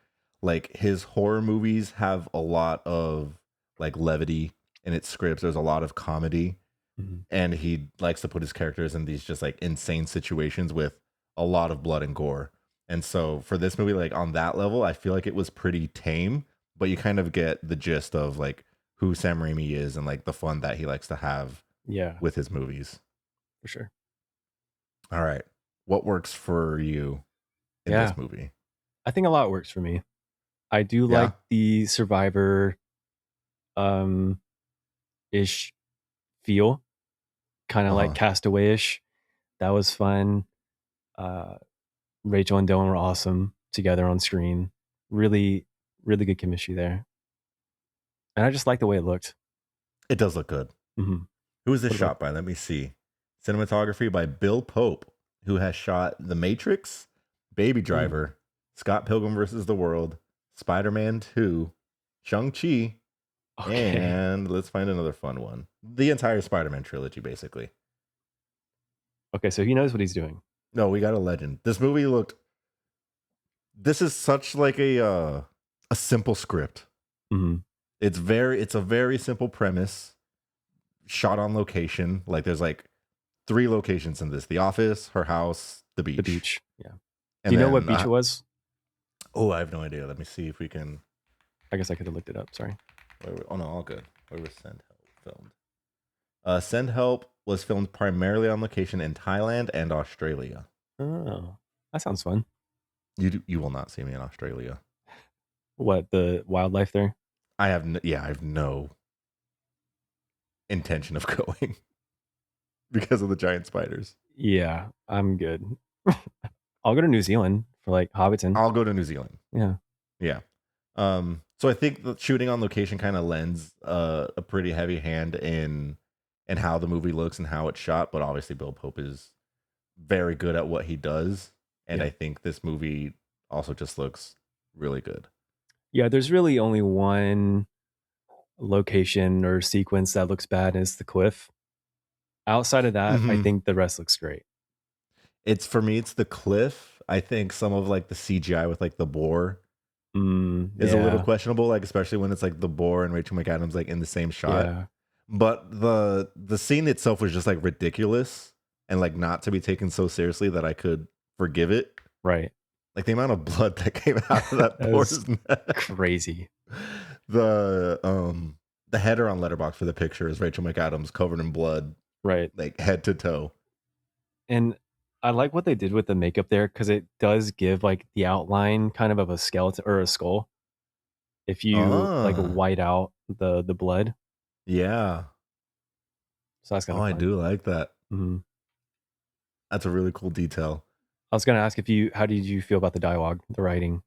Like his horror movies have a lot of like levity in its scripts. There's a lot of comedy, and he likes to put his characters in these just like insane situations with a lot of blood and gore. And so for this movie, like on that level, I feel like it was pretty tame, but you kind of get the gist of like who Sam Raimi is and like the fun that he likes to have with his movies. For sure. All right. What works for you in this movie? I think a lot works for me. I do like the Survivor ish feel, kind of like Castaway-ish. That was fun. Rachel and Dylan were awesome together on screen. Really, really good chemistry there. And I just like the way it looked. It does look good. Mm-hmm. Who is this shot by? Let me see. Cinematography by Bill Pope, who has shot The Matrix, Baby Driver, Scott Pilgrim vs. the World, Spider-Man 2, Shang-Chi, and let's find another fun one. The entire Spider-Man trilogy, basically. Okay, so he knows what he's doing. No, we got a legend. This movie looked... This is such like a simple script. Mm-hmm. It's a very simple premise, shot on location. Like there's like 3 locations in this: the office, her house, the beach. The beach. Yeah. And Do you know what then, beach it was? oh, I have no idea. Let me see if we can. I guess I could have looked it up. Sorry. Oh no, all good. Where was Send Help filmed? Send Help was filmed primarily on location in Thailand and Australia. Oh, that sounds fun. You will not see me in Australia. What, the wildlife there? I have no intention of going because of the giant spiders. Yeah, I'm good. I'll go to New Zealand for like Hobbiton. I'll go to New Zealand. Yeah. Yeah. So I think the shooting on location kind of lends a pretty heavy hand in how the movie looks and how it's shot, but obviously Bill Pope is very good at what he does, and Yeah. I think this movie also just looks really good. Yeah, there's really only one location or sequence that looks bad, and it's the cliff. Outside of that, I Mhm. think the rest looks great. For me, it's the cliff. I think some of like the CGI with like the boar is a little Yeah, questionable, like especially when it's like the boar and Rachel McAdams like in the same shot. yeah, But the scene itself was just like ridiculous and like not to be taken so seriously that I could forgive it. right. Like the amount of blood that came out of that That boar's was neck. crazy. The header on Letterboxd for the picture is Rachel McAdams covered in blood, Right. like head to toe. And I like what they did with the makeup there because it does give like the outline kind of a skeleton or a skull. If you like Ah, white out the blood, yeah. so that's kind Oh, of I fun. do like that. Mhm. That's a really cool detail. I was gonna ask how did you feel about the dialogue, the writing?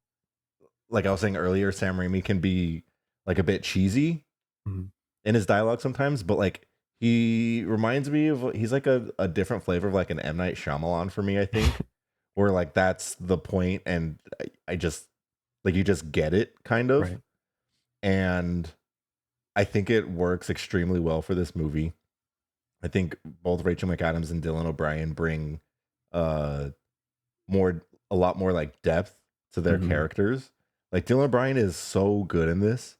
Like I was saying earlier, Sam Raimi can be like a bit cheesy Mhm. in his dialogue sometimes, but like he reminds me of he's like a different flavor of like an M. Night Shyamalan for me, I think. Where like that's the point, and I just like you just get it kind of. Right. And I think it works extremely well for this movie. I think both Rachel McAdams and Dylan O'Brien bring uh a lot more like depth to their Mhm. characters. Like Dylan O'Brien is so good in this,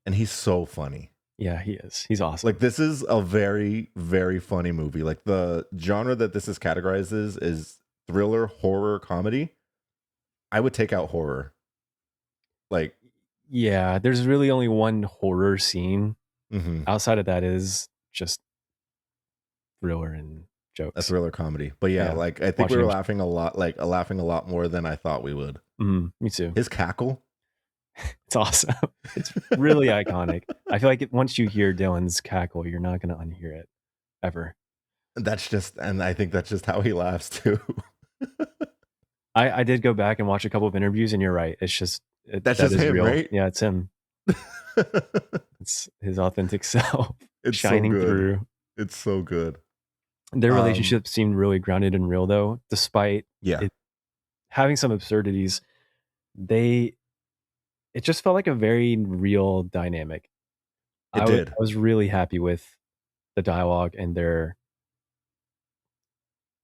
and he's so funny. Yeah, he is. He's awesome. Like this is a very, very funny movie. Like the genre that this is categorized as is thriller, horror, comedy. I would take out horror. Like, Yeah, there's really only one horror scene. mhm, Outside of that is just thriller and a jokes. thriller comedy. But yeah, Yeah, like I think we watching were him. laughing a lot, laughing a lot more than I thought we would. Me too. His cackle, It's awesome. It's really iconic. I feel like once you hear Dylan's cackle, you're not gonna unhear it ever. and I think that's just how he laughs too. I did go back and watch a couple of interviews, and you're right. It's just That's that just is him, real. right? Yeah, it's him. It's his authentic self It's so shining good. through. It's so good. Their relationship seemed really grounded and real, though, despite Yeah. it having some absurdities. It just felt like a very real dynamic. It I did. was really happy with the dialogue and their,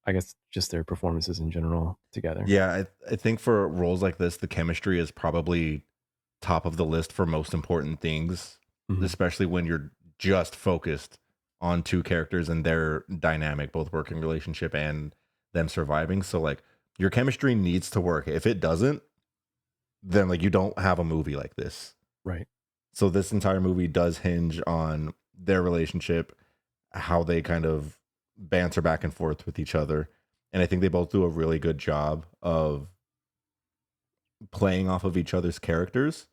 I guess, just their performances in general together. Yeah, I think for roles like this, the chemistry is probably top of the list for most important things, Mhm. especially when you're just focused on two characters and their dynamic, both working relationship and them surviving. So like your chemistry needs to work. If it doesn't, then like you don't have a movie like this. Right. So this entire movie does hinge on their relationship, how they kind of banter back and forth with each other. And I think they both do a really good job of playing off of each other's characters,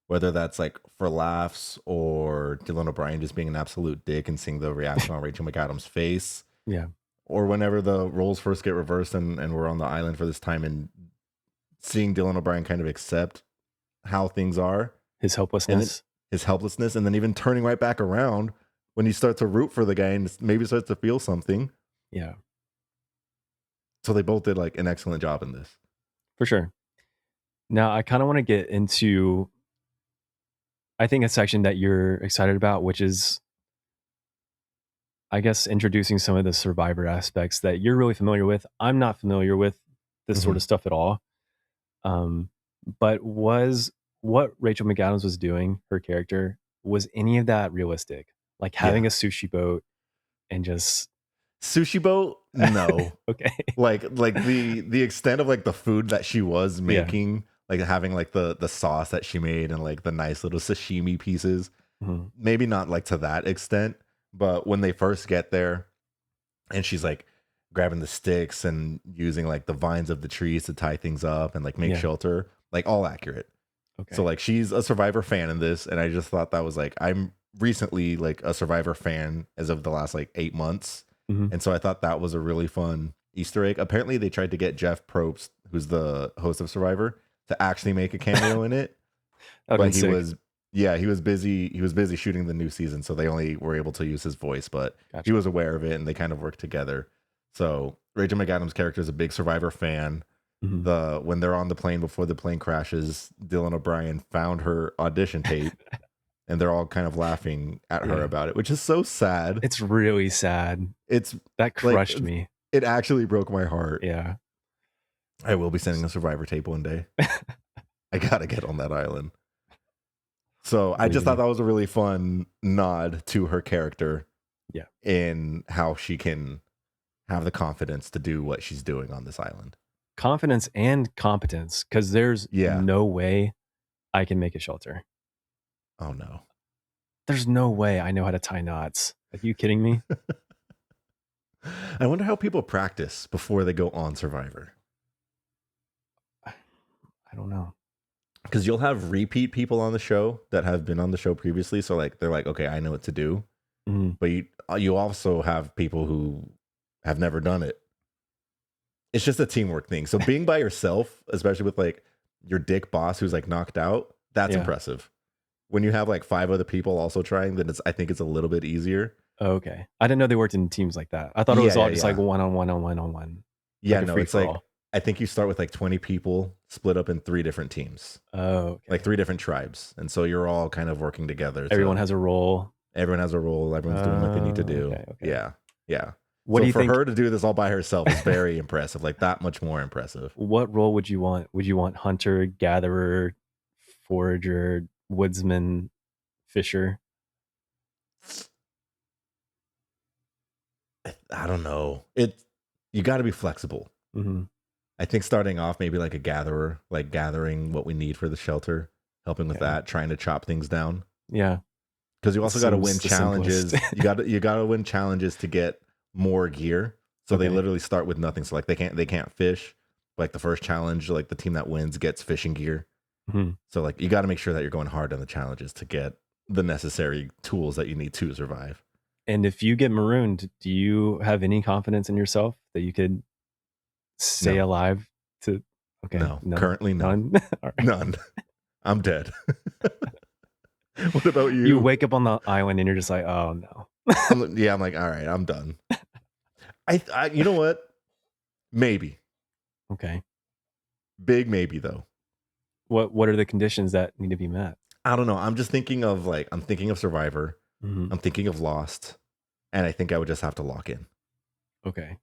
whether that's like for laughs or Dylan O'Brien just being an absolute dick and seeing the reaction on Rachel McAdams' face, Yeah. or whenever the roles first get reversed and we're on the island for this time and seeing Dylan O'Brien kind of accept how things are His and then helplessness. his helplessness, and then even turning right back around when you start to root for the guy and maybe starts to feel something. Yeah, So they both did like an excellent job in this. for sure. Now, I kind of want to get into, I think, a section that you're excited about, which is, I guess, introducing some of the survivor aspects that you're really familiar with. I'm not familiar with this sort Mhm. of stuff at all. But was what Rachel McAdams was doing, her character, was any of that realistic? Like Yeah. having a sushi boat and just Sushi boat? No. Okay. like the extent of like the food that she was making, like having like the sauce that she made and like the nice little sashimi pieces. Mhm. Maybe not like to that extent, but when they first get there and she's like grabbing the sticks and using like the vines of the trees to tie things up and like make Yeah. shelter, like all accurate. Okay. So like she's a Survivor fan in this, and I just thought that was like, I'm recently like a Survivor fan as of the last like 8 months. Mhm. And so I thought that was a really fun Easter egg. Apparently they tried to get Jeff Probst, who's the host of Survivor, to actually make a cameo in it. But he was busy. He was busy shooting the new season, so they only were able to use his voice. But Gotcha. he was aware of it, and they kind of worked together. So Rachel McAdams' character is a big Survivor fan. Mhm. When they're on the plane before the plane crashes, Dylan O'Brien found her audition tape, and they're all kind of laughing at her Yeah. about it, which is so sad. It's really sad. It's That crushed me. It actually broke my heart. Yeah. I will be sending a Survivor tape one day. I gotta get on that island. So I just thought that was a really fun nod to her character. Yeah. In how she can have the confidence to do what she's doing on this island. Confidence and competence, because there's no way I can make a shelter. Oh no. There's no way I know how to tie knots. Are you kidding me? I wonder how people practice before they go on Survivor. I don't know. Because you'll have repeat people on the show that have been on the show previously. So like they're like, okay, I know what to do. Mm-hmm. But you also have people who have never done it. It's just a teamwork thing. So being by yourself, especially with like your dick boss who's like knocked out, that's impressive. When you have like 5 other people also trying, then I think it's a little bit easier. Okay. I didn't know they worked in teams like that. I thought it was all just like one-on-one. Yeah, no, it's like, I think you start with like 20 people split up in 3 different teams. Oh, okay. Like 3 different tribes. And so you're all kind of working together. Everyone has a role. Everyone's doing what they need to do. Okay. Yeah. What do you think? For her to do this all by herself is very impressive. Like that much more impressive. What role would you want? Would you want hunter, gatherer, forager, woodsman, fisher? I don't know. You got to be flexible. Mm-hmm. I think starting off maybe like a gatherer, like gathering what we need for the shelter, helping with that, trying to chop things down. Yeah, because you also got to win challenges. you got to win challenges to get more gear. So they literally start with nothing. So like they can't fish. Like the first challenge, like the team that wins gets fishing gear. Mm-hmm. So like you got to make sure that you're going hard on the challenges to get the necessary tools that you need to survive. And if you get marooned, do you have any confidence in yourself that you could stay alive to? Okay, no, currently none. Right. None. I'm dead. What about you? You wake up on the island and you're just like, oh no. I'm like, all right, I'm done. I you know what? Maybe. Okay. Big maybe though. What are the conditions that need to be met? I don't know. I'm just thinking of I'm thinking of Survivor. Mm-hmm. I'm thinking of Lost. And I think I would just have to lock in. Okay.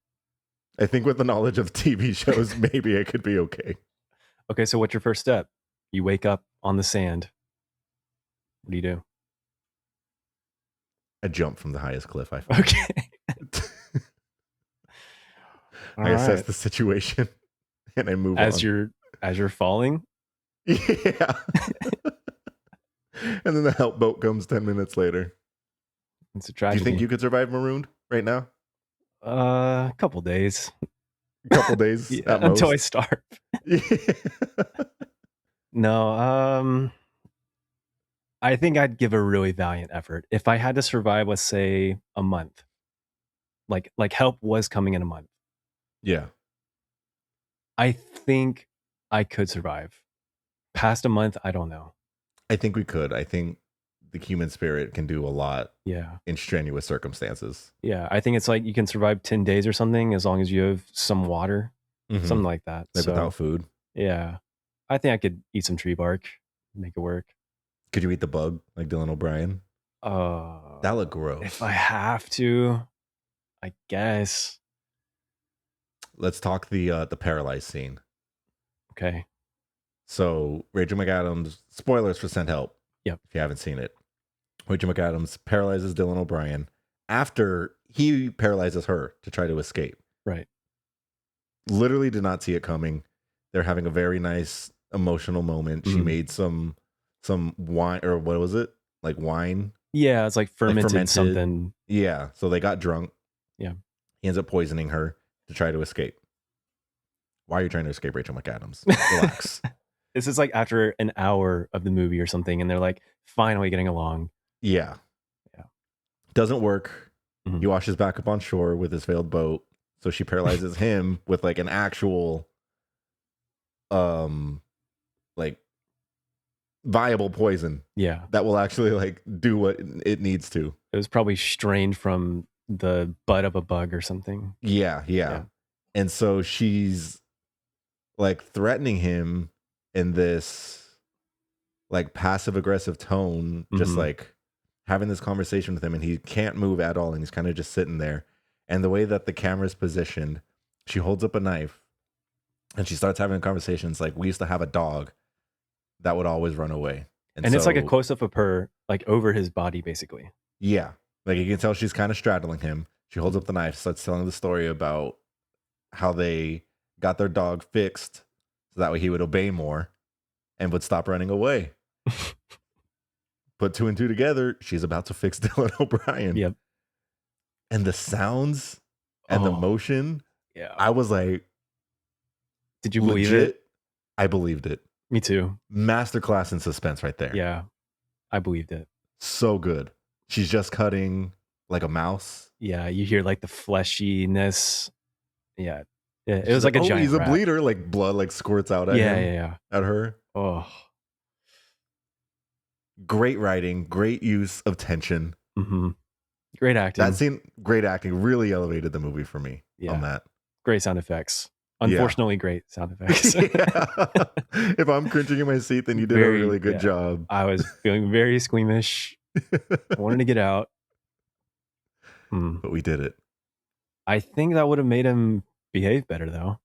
I think with the knowledge of TV shows, maybe I could be okay. Okay, so what's your first step? You wake up on the sand. What do you do? I jump from the highest cliff I find. Okay. I assess the situation and I move on. As you're falling? Yeah. And then the help boat comes 10 minutes later. It's a tragedy. Do you think you could survive marooned right now? A couple days. A couple days at most. Until I starve. No, I think I'd give a really valiant effort. If I had to survive, let's say a month. Like help was coming in a month. Yeah. I think I could survive. Past a month, I don't know. I think we could. I think the human spirit can do a lot. Yeah. In strenuous circumstances. Yeah. I think it's like you can survive 10 days or something as long as you have some water. Mm-hmm. Something like that. Like without food. Yeah. I think I could eat some tree bark, make it work. Could you eat the bug like Dylan O'Brien? That looked gross. If I have to, I guess. Let's talk the paralyzed scene. Okay. So Rachel McAdams, spoilers for Send Help. Yep. If you haven't seen it. Rachel McAdams paralyzes Dylan O'Brien after he paralyzes her to try to escape. Right. Literally did not see it coming. They're having a very nice emotional moment. She Mhm. made some wine, or what was it? Like wine? Yeah, it's like fermented, fermented. something. Yeah. So they got drunk. Yeah. He ends up poisoning her to try to escape. Why are you trying to escape, Rachel McAdams? Relax. This is like after an hour of the movie or something, and they're like finally getting along. Yeah. Yeah. Doesn't work. Mhm. He washes back up on shore with his failed boat. So she paralyzes him with like an actual like viable poison Yeah. that will actually like do what it needs to. It was probably strained from the butt of a bug or something. Yeah. And so she's like threatening him in this like passive aggressive tone, just Mhm. like having this conversation with him, and he can't move at all, and he's kind of just sitting there. And the way that the camera's positioned, she holds up a knife and she starts having conversations like, we used to have a dog that would always run away. And it's like a so- close up of her, like over his body, basically. Yeah. Like you can tell she's kind of straddling him. She holds up the knife, starts telling the story about how they got their dog fixed so that way he would obey more and would stop running away. Put two and two together, she's about to fix Dylan O'Brien. Yep. And the sounds and the Oh. motion, Yeah. I was like, Did you believe it? legit, I believed it. Me too. Masterclass in suspense right there. Yeah. I believed it. So good. She's just cutting like a mouse. Yeah. You hear like the fleshiness. Yeah. It She's was like a giant he's a rat. bleeder. Like blood like squirts out at him, Yeah. at her. Oh. Great writing, great use of tension. Mm-hmm. Great acting. That scene, great acting, really elevated the movie for me on that. Great sound effects. Unfortunately, great sound effects. Yeah. If I'm cringing in my seat, then you did a really good job. I was feeling very squeamish. I wanted to get out. But we did it. I think that would have made him behave better, though.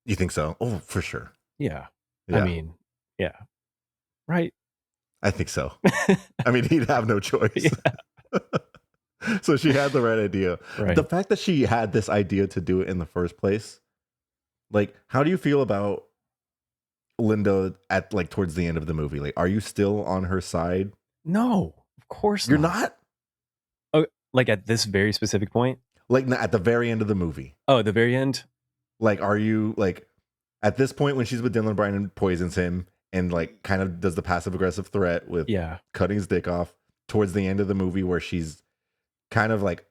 You think so? Oh, for sure. Yeah. Yeah. I mean, yeah. Right. I think so. I mean, he'd have no choice. Yeah. So she had the right idea. Right. The fact that she had this idea to do it in the first place, like, how do you feel about Linda at like towards the end of the movie? Like, are you still on her side? No, of course You're not? Oh, like at this very specific point? Like at the very end of the movie. Oh, the very end? Like, are you like at this point when she's with Dylan O'Brien and poisons him and like kind of does the passive aggressive threat with cutting his dick off towards the end of the movie where she's kind of like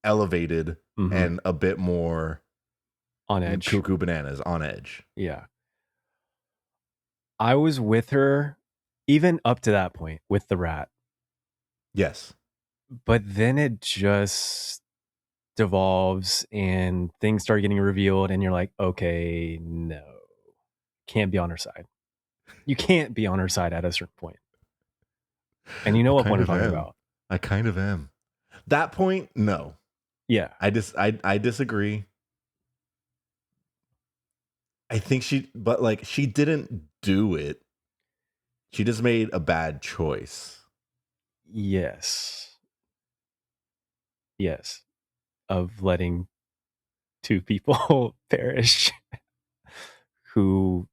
elevated and a bit more on edge, cuckoo bananas, on edge. Yeah. I was with her even up to that point with the rat. Yes. But then it just devolves and things start getting revealed and you're like, okay, no. Can't be on her side. You can't be on her side at a certain point. And you know what point I'm talking about. I kind of am. That point, no. Yeah. I disagree. I think she didn't do it. She just made a bad choice. Yes. Of letting two people perish who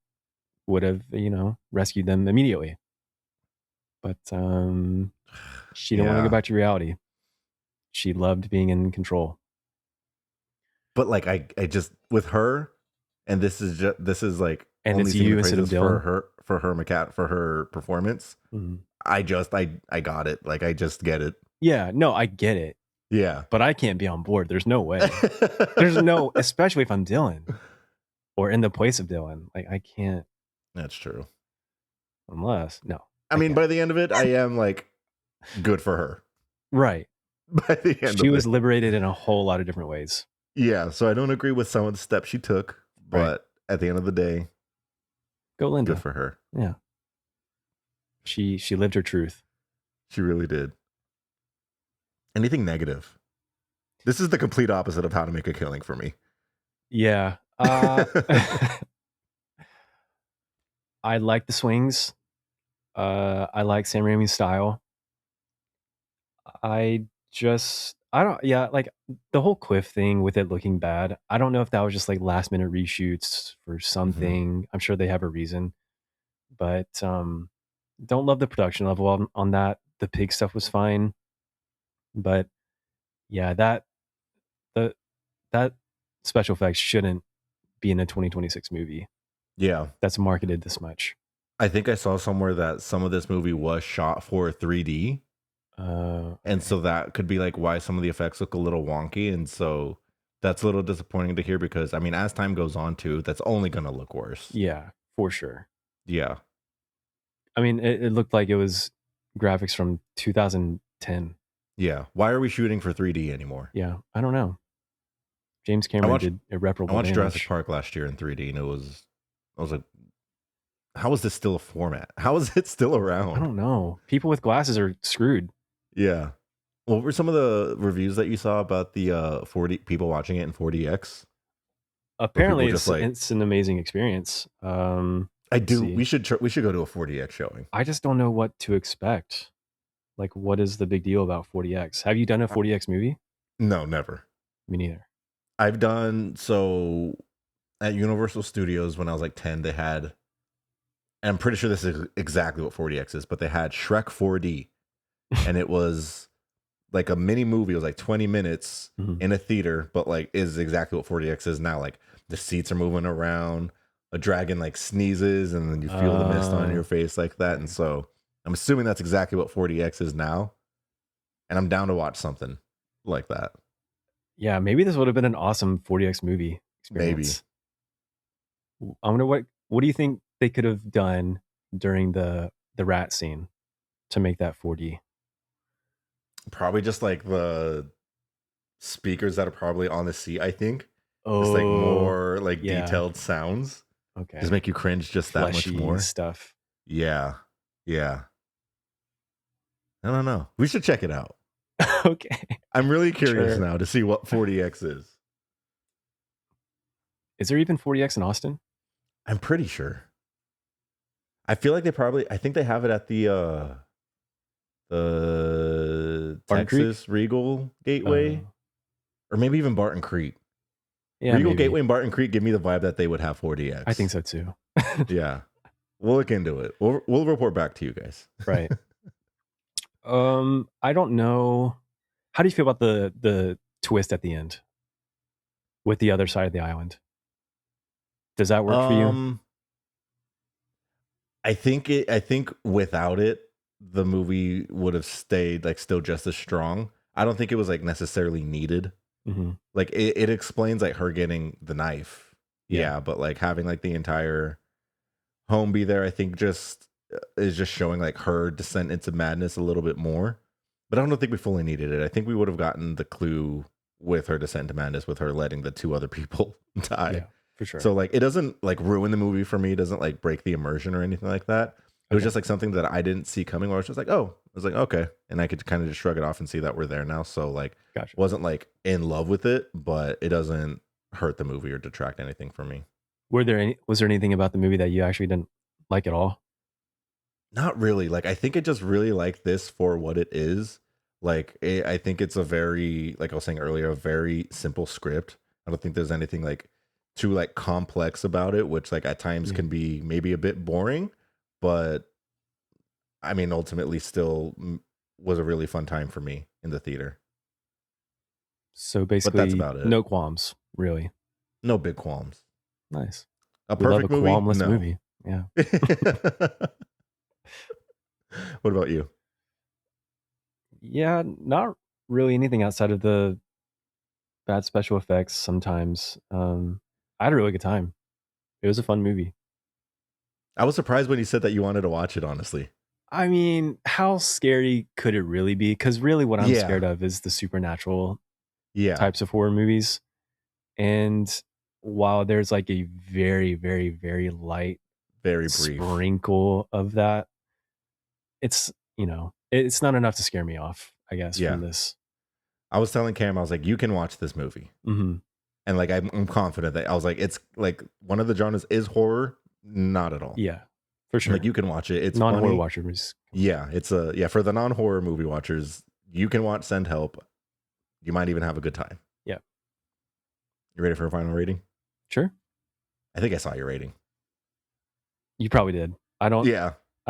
would have, rescued them immediately. But she didn't want to go back to reality. She loved being in control. But like I just with her, and this is like and it's you instead of Dylan for her performance. Mm-hmm. I got it. Like I just get it. Yeah, no, I get it. Yeah, but I can't be on board. There's no way. There's no, especially if I'm Dylan or in the place of Dylan. Like I can't. That's true. Unless I mean, by the end of it, I am like good for her. Right. By the end, she was liberated in a whole lot of different ways. Yeah, so I don't agree with some of the steps she took, but at the end of the day, go Linda. Good for her. Yeah. She lived her truth. She really did. Anything negative? This is the complete opposite of How to Make a Killing for me. Yeah. I like the swings. I like Sam Raimi's style. I just I don't yeah, like the whole Cliff thing with it looking bad. I don't know if that was just like last minute reshoots for something. I'm sure they have a reason, but don't love the production level on that. The pig stuff was fine, but yeah, the that special effects shouldn't be in a 2026 movie Yeah. that's marketed this much. I think I saw somewhere that some of this movie was shot for 3D. And Okay. so that could be like why some of the effects look a little wonky. And so that's a little disappointing to hear because, I mean, as time goes on, too, that's only going to look worse. Yeah, for sure. Yeah. I mean, it looked like it was graphics from 2010. Yeah. Why are we shooting for 3D anymore? Yeah, I don't know. James I Cameron watched, did I irreparable watched Jurassic damage. Park last year in 3D and I was like, how is this still a format? How is it still I around? don't know. People with glasses are screwed. Yeah. What were some of the reviews that you saw about the 40 people watching it in 4DX? Where people Apparently, just like, it's an amazing experience. I Let's do. see. We should go to a 4DX showing. I just don't know what to expect. Like, what is the big deal about 40X? Have you done a 40X movie? No, never. Me neither. I've done so at Universal Studios when I was like 10. They had, and I'm pretty sure this is exactly what 4DX is, but they had Shrek 4D, and it was like a mini movie. It was like 20 minutes Mhm. in a theater, but like is exactly what 4DX is now. Like the seats are moving around, a dragon like sneezes, and then you feel the mist on your face like that. And so I'm assuming that's exactly what 4DX is now, and I'm down to watch something like that. Yeah, maybe this would have been an awesome 40X movie experience. Maybe. I wonder what do you think they could have done during the rat scene to make that 4D? Probably just like the speakers that are probably on the seat, I think. Just like Oh, more like yeah. detailed sounds. Okay. Just make you cringe just that much Fleshy more. stuff. Yeah. Yeah. I don't know. We should check it out. Okay. I'm really curious Sure. now to see what 40X is. Is there even 40X in Austin? I'm pretty sure. I feel like I think they have it at the Barton Creek? Texas Regal Gateway. Or maybe even Barton Creek. Yeah, Regal maybe. Gateway and Barton Creek give me the vibe that they would have 40X. I think so too. Yeah. We'll look into it. We'll report back to you guys. Right. I don't know. How do you feel about the twist at the end with the other side of the island? Does that work for you? I think without it, the movie would have stayed like still just as strong. I don't think it was like necessarily needed. Mm-hmm. Like it explains like her getting the knife. Yeah, but like having like the entire home be there, I think just is just showing like her descent into madness a little bit more. But I don't think we fully needed it. I think we would have gotten the clue with her descent into madness, with her letting the two other people die. Yeah, for sure. So like it doesn't like ruin the movie for me. It doesn't like break the immersion or anything like that. It was just like something that I didn't see coming where I was just like, oh, I was like, okay. And I could kind of just shrug it off and see that we're there now. So like Gotcha. wasn't like in love with it, but it doesn't hurt the movie or detract anything from me. Was there anything about the movie that you actually didn't like at all? Not really. Like I think it just really like this for what it is. Like I think it's a very, like I was saying earlier, a very simple script. I don't think there's anything like too like complex about it, which like at times can be maybe a bit boring, but I mean ultimately still was a really fun time for me in the theater. So basically, that's about it. No qualms, really. No big qualms. Nice. A We love perfect a movie? qualmless No. movie. Yeah. What about you? Yeah, not really anything outside of the bad special effects sometimes. I had a really good time. It was a fun movie. I was surprised when you said that you wanted to watch it, honestly. I mean, how scary could it really be? Because really what I'm scared of is the supernatural types of horror movies. And while there's like a very, very, very light, very brief sprinkle of that, it's, it's not enough to scare me off, I guess, from this. I was telling Cam, I was like, you can watch this movie. Mm-hmm. And like, I'm confident that I was like, it's like one of the genres is horror. Not at all. Yeah, for sure. Like you can watch it. It's non-horror funny. watchers. Yeah. It's for the non-horror movie watchers, You can watch Send Help. You might even have a good time. Yeah. You ready for a final rating? Sure. I think I saw your rating. You probably did. I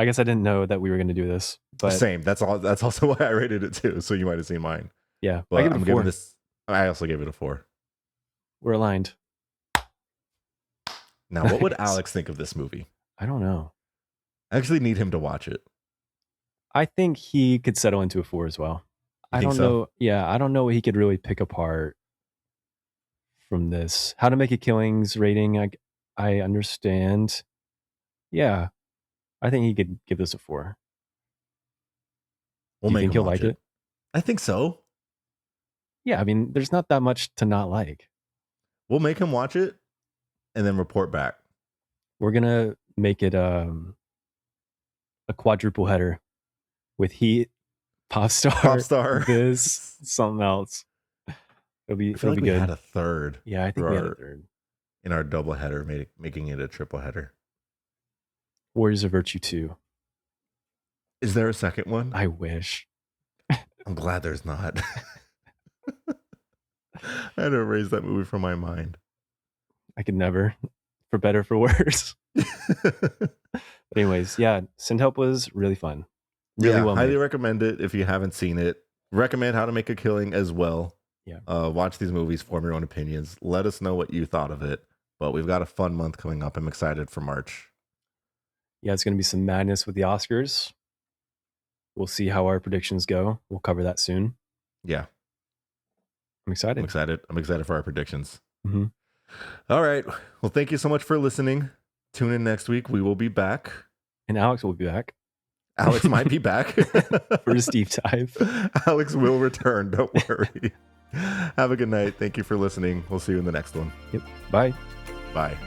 guess I didn't know that we were going to do this, but Same. That's also why I rated it too. So you might have seen mine. yeah, But I give it I'm a 4. giving this. I also gave it a 4. We're aligned. Now, what would Nice. Alex think of this movie? I don't know. I actually need him to watch it. I think he could settle into a 4 as well. You I think don't so? know. Yeah, I don't know what he could really pick apart from this. How to Make a Killings rating, I understand. Yeah, I think he could give this a 4. We'll Do you make think him he'll watch like it? I think so. Yeah, I mean, there's not that much to not like. We'll make him watch it and then report back. We're gonna make it a quadruple header with Heat, Popstar. this, something else. It'll be I feel like we good. had a third. Yeah, I think we had a third. In our double header, making it a triple header. Warriors of Virtue 2. Is there a second one? I wish. I'm glad there's not. I had to erase that movie from my mind. I could never, for better or for worse. But anyways, yeah, Send Help was really fun. Really well highly made. recommend it if you haven't seen it. Recommend How to Make a Killing as well. Yeah. Watch these movies, form your own opinions. Let us know what you thought of it. But we've got a fun month coming up. I'm excited for March. Yeah, it's going to be some madness with the Oscars. We'll see how our predictions go. We'll cover that soon. Yeah. I'm excited. I'm excited for our predictions. Mm-hmm. All right. Well, thank you so much for listening. Tune in next week. We will be back. And Alex will be back. Alex might be back for his deep dive. Alex will return. Don't worry. Have a good night. Thank you for listening. We'll see you in the next one. Yep. Bye. Bye.